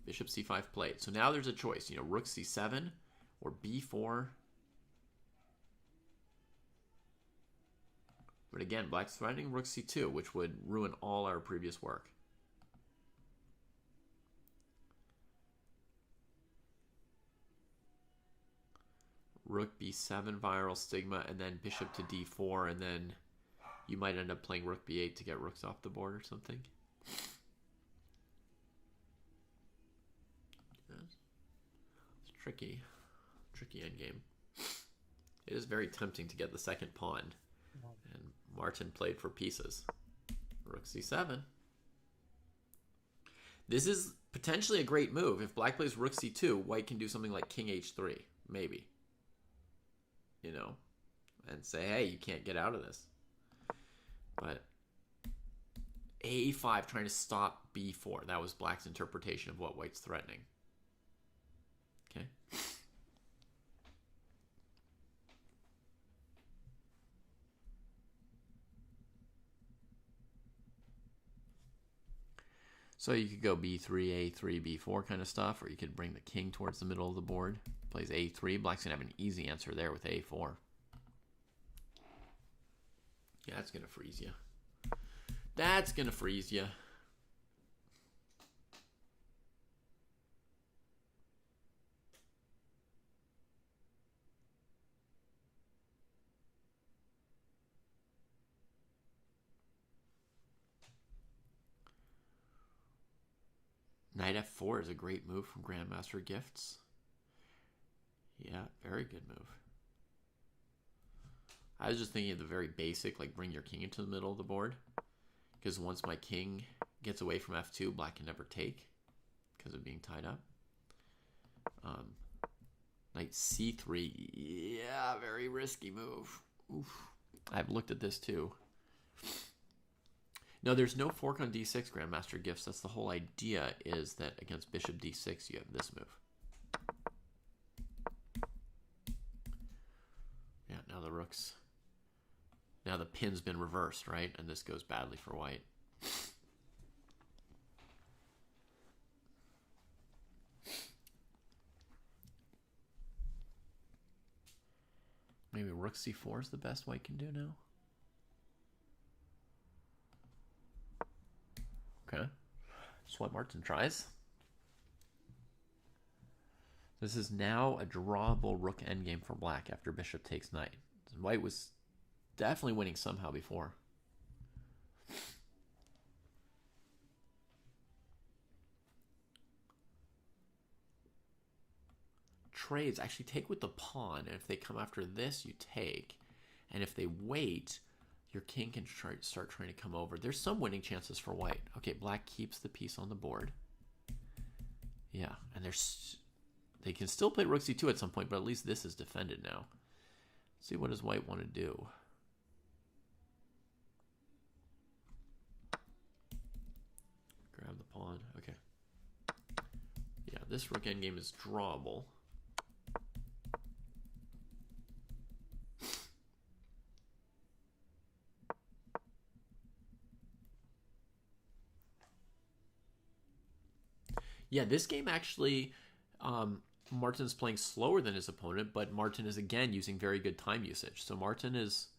Bishop c5 played. So now there's a choice, rook c7 or b4. But again, black's threatening rook c2, which would ruin all our previous work. Rook b7 viral stigma, and then bishop to d4, and then you might end up playing rook b8 to get rooks off the board or something. It's tricky endgame. It is very tempting to get the second pawn, and Martin played for pieces. Rook c7. This is potentially a great move. If black plays rook c2, white can do something like king h3, maybe. And say, hey, you can't get out of this. But a5 trying to stop b4. That was black's interpretation of what white's threatening. Okay. So you could go b3, a3, b4 kind of stuff, or you could bring the king towards the middle of the board. Plays a3. Black's going to have an easy answer there with a4. Yeah, that's going to freeze you. That's going to freeze you. Knight f4 is a great move from Grandmaster Gifts. Yeah, very good move. I was just thinking of the very basic, like bring your king into the middle of the board. Because once my king gets away from f2, black can never take because of being tied up. Knight c3. Yeah, very risky move. Oof. I've looked at this too. No, there's no fork on d6, Grandmaster Gifts. That's the whole idea, is that against bishop d6, you have this move. Yeah, now the rook's... Now the pin's been reversed, right? And this goes badly for white. Maybe rook c4 is the best white can do now. Okay. That's what Martin tries. This is now a drawable rook endgame for black after bishop takes knight. White was definitely winning somehow before. Trades actually take with the pawn, and if they come after this, you take. And if they wait, your king can start trying to come over. There's some winning chances for white. Okay, black keeps the piece on the board. Yeah, and they can still play rook c2 at some point, but at least this is defended now. Let's see, what does white want to do? Grab the pawn. Okay. Yeah, this rook endgame is drawable. Yeah, this game actually, Martin's playing slower than his opponent, but Martin is again using very good time usage. So Martin is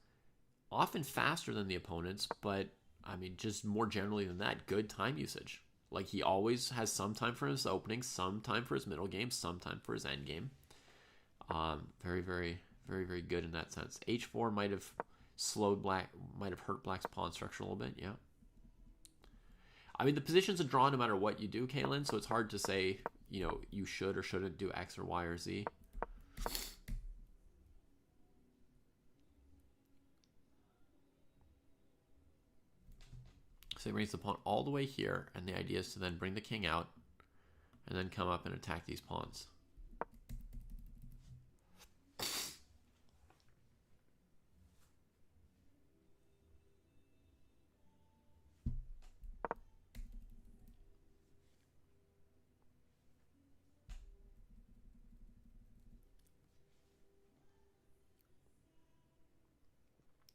often faster than the opponents, but I mean, just more generally than that, good time usage. Like, he always has some time for his opening, some time for his middle game, some time for his end game. Very, very, very, very good in that sense. H4 might have slowed black, might have hurt black's pawn structure a little bit, yeah. I mean, the position's a draw no matter what you do, Kalen, so it's hard to say, you know, you should or shouldn't do X or Y or Z. So he brings the pawn all the way here, and the idea is to then bring the king out and then come up and attack these pawns.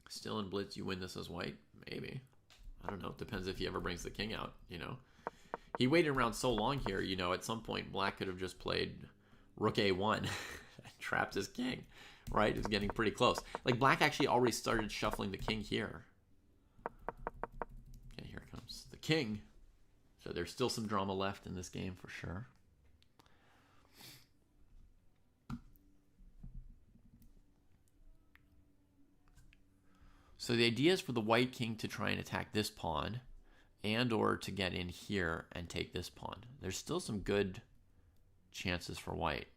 Still in blitz, you win this as white? Maybe. I don't know. Depends if he ever brings the king out, you know. He waited around so long here, you know, at some point black could have just played rook a1 and trapped his king, right? It's getting pretty close. Like, black actually already started shuffling the king here. Okay, here comes the king. So there's still some drama left in this game for sure. So the idea is for the white king to try and attack this pawn and or to get in here and take this pawn. There's still some good chances for white.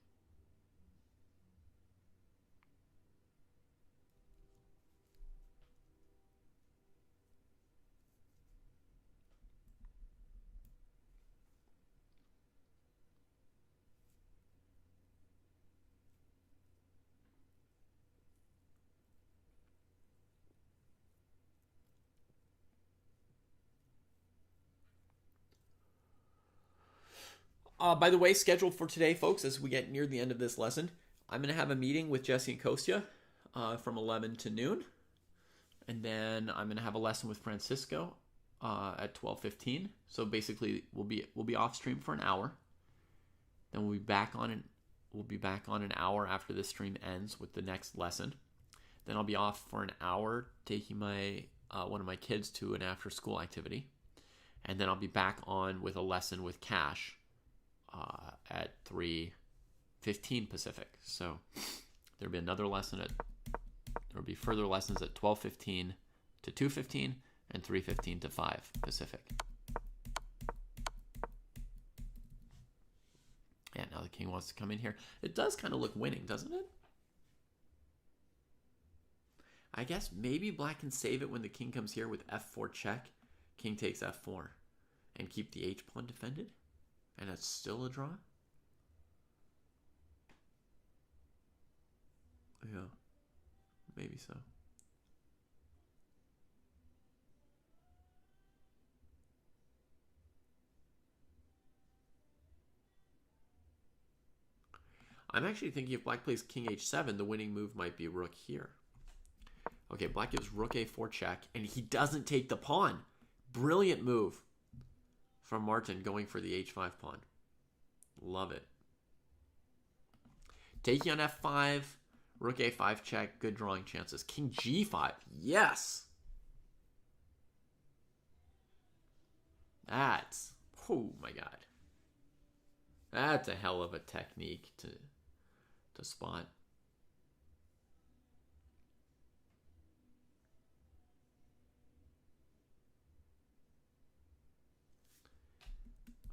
By the way, scheduled for today, folks, as we get near the end of this lesson, I'm going to have a meeting with Jesse and Kostya from 11 to noon. And then I'm going to have a lesson with Francisco at 12:15. So basically, we'll be off stream for an hour. Then we'll be back on an hour after this stream ends with the next lesson. Then I'll be off for an hour taking my one of my kids to an after-school activity. And then I'll be back on with a lesson with Cash at 3:15 Pacific. So there'll be another lesson there'll be further lessons at 12:15 to 2:15 and 3:15 to 5 Pacific. Yeah, now the king wants to come in here. It does kind of look winning, doesn't it? I guess maybe black can save it when the king comes here with f4 check. King takes f4 and keep the h pawn defended. And it's still a draw? Yeah, maybe so. I'm actually thinking if black plays king h7, the winning move might be rook here. Okay, black gives rook a4 check, and he doesn't take the pawn. Brilliant move from Martin going for the h5 pawn. Love it. Taking on f5, rook a5 check, good drawing chances. King g5, yes! That's, oh my god. That's a hell of a technique to spot.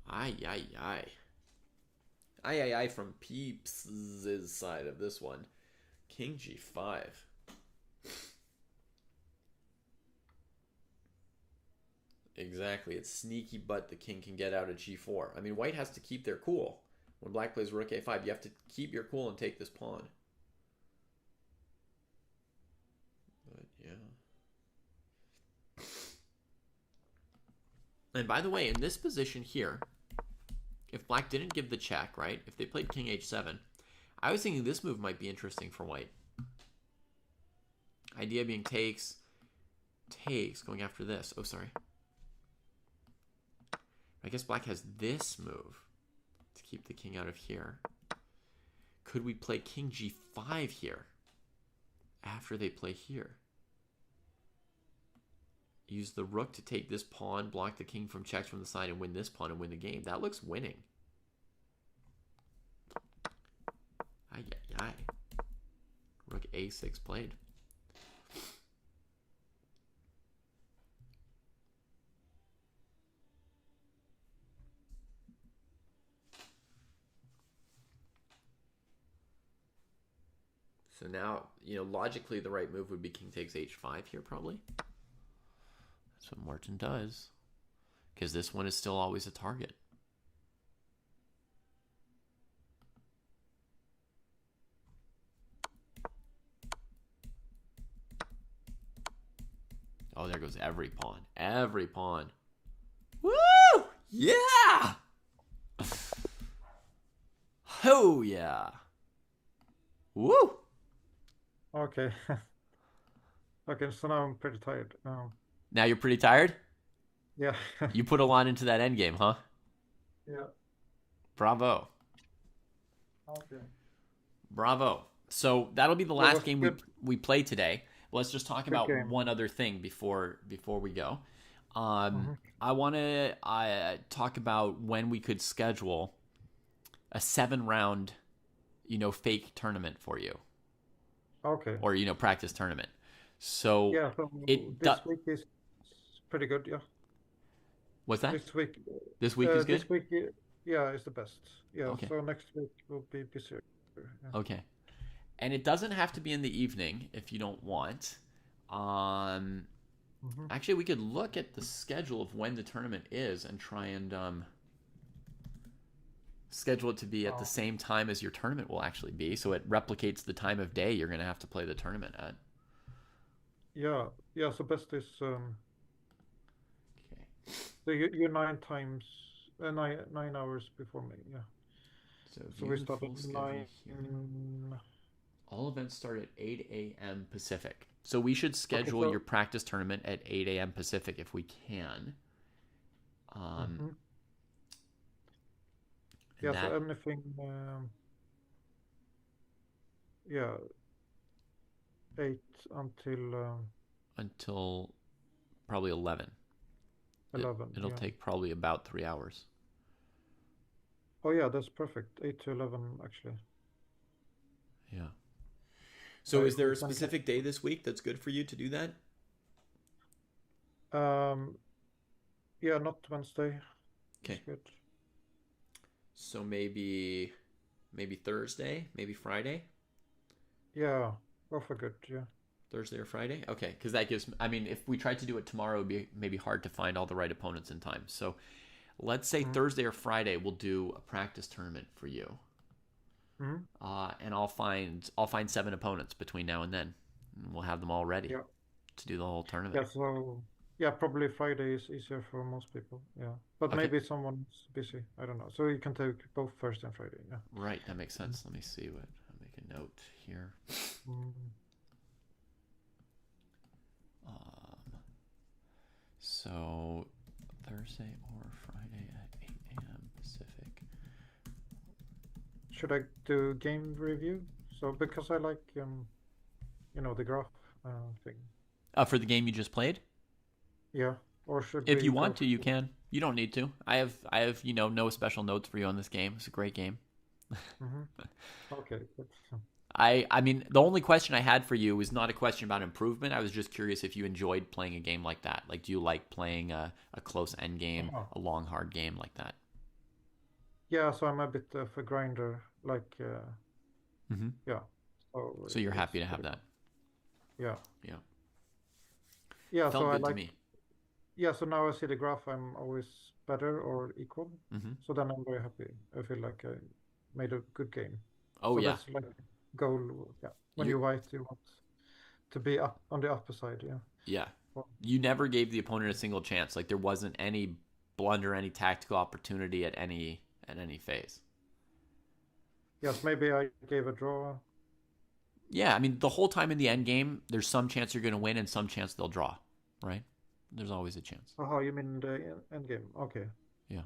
Ay, ay, ay. Ay, ay, ay from Peeps' side of this one. King g5. Exactly. It's sneaky, but the king can get out at g4. I mean, white has to keep their cool. When black plays rook a5, you have to keep your cool and take this pawn. But yeah. And by the way, in this position here, if black didn't give the check, right? If they played king h7, I was thinking this move might be interesting for white. Idea being takes, going after this. Oh, sorry. I guess black has this move to keep the king out of here. Could we play king g5 here after they play here? Use the rook to take this pawn, block the king from checks from the side, and win this pawn and win the game. That looks winning. Ay, ay, ay. Rook a6 played. So now, logically the right move would be king takes h5 here probably. That's what Martin does. Because this one is still always a target. Oh, there goes every pawn. Every pawn. Woo! Yeah! Oh, yeah. Woo! Okay. Okay, so now I'm pretty tired. Now you're pretty tired? Yeah. You put a lot into that endgame, huh? Yeah. Bravo. Okay. Bravo. So that'll be the last game we play today. Let's just talk about one other thing before we go. I want to talk about when we could schedule a 7-round, fake tournament for you. Okay. Or practice tournament. So yeah, so this week is pretty good. Yeah. What's that? This week is good. This week, yeah, is the best. Yeah. Okay. So next week will be busier. Yeah. Okay. And it doesn't have to be in the evening if you don't want. Actually, we could look at the schedule of when the tournament is and try and schedule it to be at the same time as your tournament will actually be, so it replicates the time of day you're going to have to play the tournament at. Yeah. So best is Okay. so you're 9 hours before me. Yeah. So we start at 9. All events start at 8 a.m. Pacific. So we should schedule your practice tournament at 8 a.m. Pacific if we can. Yeah, so anything, 8 until probably 11. 11. It'll take probably about 3 hours. Oh yeah, that's perfect. 8 to 11 actually. Yeah. So is there a specific day this week that's good for you to do that? Yeah, not Wednesday. Okay. Good. So maybe Thursday, maybe Friday? Yeah, both are good, yeah. Thursday or Friday? Okay, because that gives... I mean, if we tried to do it tomorrow, it would be maybe hard to find all the right opponents in time. So let's say Thursday or Friday, we'll do a practice tournament for you. And I'll find 7 opponents between now and then. And we'll have them all ready to do the whole tournament. Yeah, so... Yeah, probably Friday is easier for most people, yeah. But maybe someone's busy, I don't know. So you can take both Thursday and Friday, yeah. Right, that makes sense. Let me see what... I'll make a note here. So Thursday or Friday at 8 a.m. Pacific. Should I do game review? So because I like the graph thing. For the game you just played? Yeah. Or should if you want to, you can. You don't need to. I have no special notes for you on this game. It's a great game. Okay. I mean, the only question I had for you was not a question about improvement. I was just curious if you enjoyed playing a game like that. Like, do you like playing a close end game, a long, hard game like that? Yeah, so I'm a bit of a grinder, like, yeah. So you're happy to have that? Yeah. Yeah. Yeah, Felt so good I like... to me. yeah, so now I see the graph, I'm always better or equal. Mm-hmm. So then I'm very happy. I feel like I made a good game. Oh So yeah, that's like goal. Yeah. When you you white, you want to be up on the upper side. Yeah. yeah, Well, you never gave the opponent a single chance. Like there wasn't any blunder, any tactical opportunity at any phase. yes, maybe I gave a draw. Yeah, I mean the whole time in the end game, there's some chance you're going to win and some chance they'll draw, right? There's always a chance. Oh, you mean the end game? Okay. Yeah.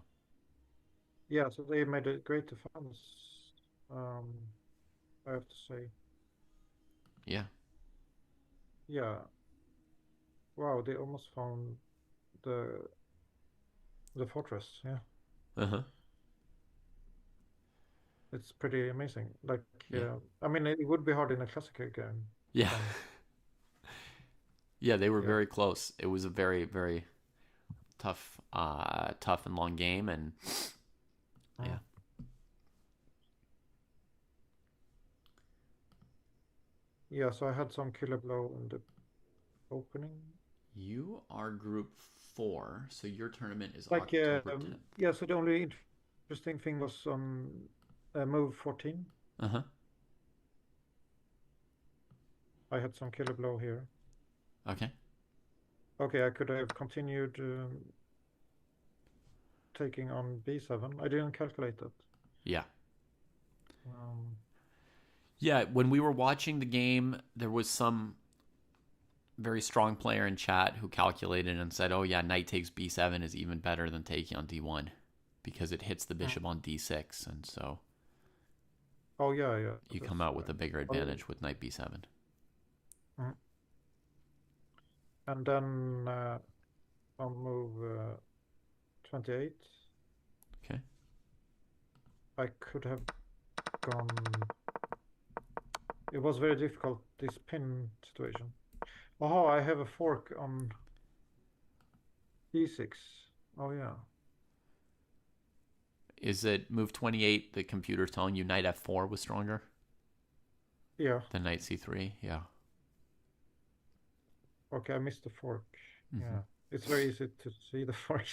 Yeah, so they made a great defense. Um, I have to say. Yeah. Yeah. Wow, they almost found the the fortress. Yeah. Uh huh. It's pretty amazing. Like, Yeah. I mean, it would be hard in a classical game Yeah. then. Yeah. They were Yeah. very close. It was a very very tough and long game, and Mm. yeah. Yeah, so I had some killer blow in the opening. You are group 4, so your tournament is Like, October 10th. yeah, so the only interesting thing was on move 14. Uh huh. I had some killer blow here. Okay. Okay, I could have continued taking on b7. I didn't calculate that. Yeah. Um, Yeah. When we were watching the game, there was some very strong player in chat who calculated and said, "Oh yeah, knight takes b7 is even better than taking on d1 because it hits the mm. bishop on d6, and so Oh, yeah, yeah, you come that's out with right. a bigger Oh, advantage with knight b7." mm. And then on move 28, Okay. I could have gone. It was very difficult, this pin situation. Oh, I have a fork on e6. Oh, yeah. Is it move 28? The computer's telling you knight f4 was stronger Yeah. than knight c3. Yeah. Okay, I missed the fork. Mm-hmm. Yeah. It's very easy to see the fork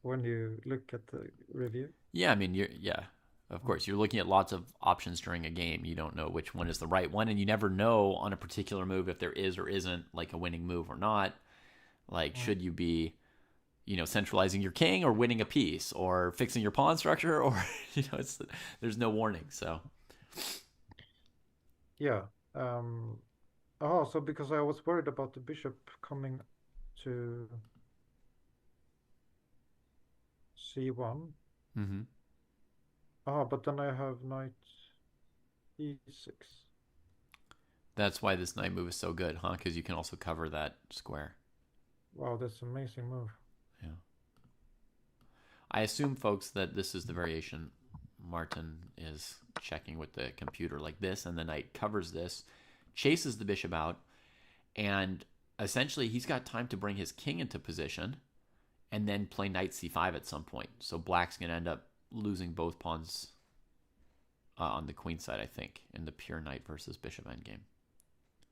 when you look at the review. Yeah, I mean, yeah, of Mm. course, you're looking at lots of options during a game. You don't know which one is the right one, and you never know on a particular move if there is or isn't like a winning move or not. Like, Mm. should you be, centralizing your king or winning a piece or fixing your pawn structure, or there's no warning. So Yeah. Um, oh, so because I was worried about the bishop coming to c1. mm-hmm. Oh, but then I have knight e6. That's why this knight move is so good, huh? Because you can also cover that square. Wow, that's an amazing move. Yeah. I assume, folks, that this is the variation Martin is checking with the computer like this, and the knight covers this, chases the bishop out, and essentially he's got time to bring his king into position and then play knight c5 at some point. So black's going to end up losing both pawns on the queen side, I think, in the pure knight versus bishop endgame.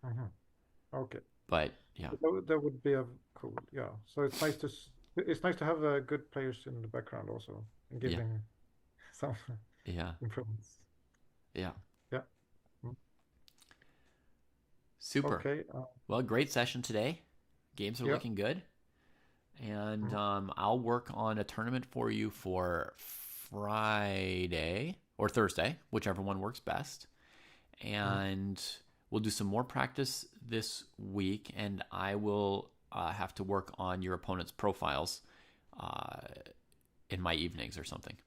Mm-hmm. Okay. But yeah, That would be a cool, yeah. So it's nice to have good players in the background also and yeah, giving some yeah, improvements. yeah. Yeah. Mm. Super. Okay. Well, great session today. Games are Yeah. looking good. And Mm. I'll work on a tournament for you for Friday or Thursday, whichever one works best. Mm. And we'll do some more practice this week, and I will have to work on your opponent's profiles uh, in my evenings or something.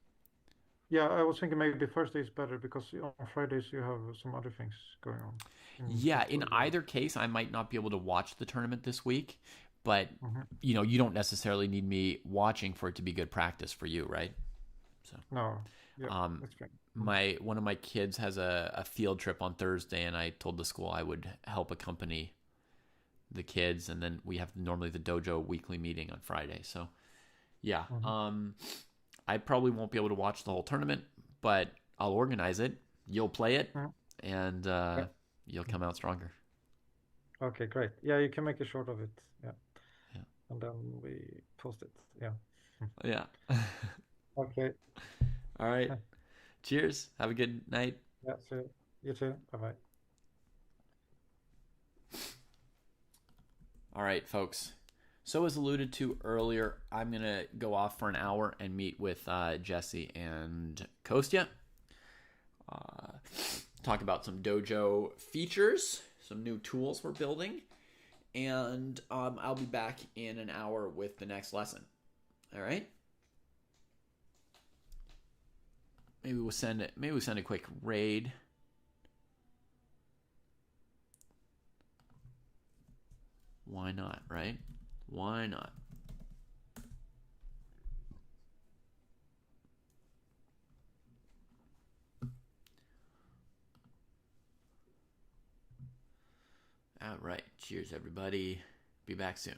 Yeah, I was thinking maybe Thursday is better because on Fridays you have some other things going on in Yeah, in football. either case, I might not be able to watch the tournament this week, but Mm-hmm. you don't necessarily need me watching for it to be good practice for you, right? So, No. Yeah, um, that's fine. one of my kids has a field trip on Thursday, and I told the school I would help accompany the kids, and then we have normally the dojo weekly meeting on Friday. So yeah, Mm-hmm. I probably won't be able to watch the whole tournament, but I'll organize it. You'll play it, Mm. and Yeah. you'll come out stronger. Okay, great. Yeah, you can make a short of it. Yeah. Yeah. and then we post it. Yeah. Yeah. Okay. All right. Cheers. Have a good night. Yeah. So you too. Bye bye. All right, folks. So, as alluded to earlier, I'm going to go off for an hour and meet with Jesse and Kostya. Talk about some dojo features, some new tools we're building. And I'll be back in an hour with the next lesson. All right? Maybe we'll send a quick raid. Why not, right? Why not? All right. Cheers, everybody. Be back soon.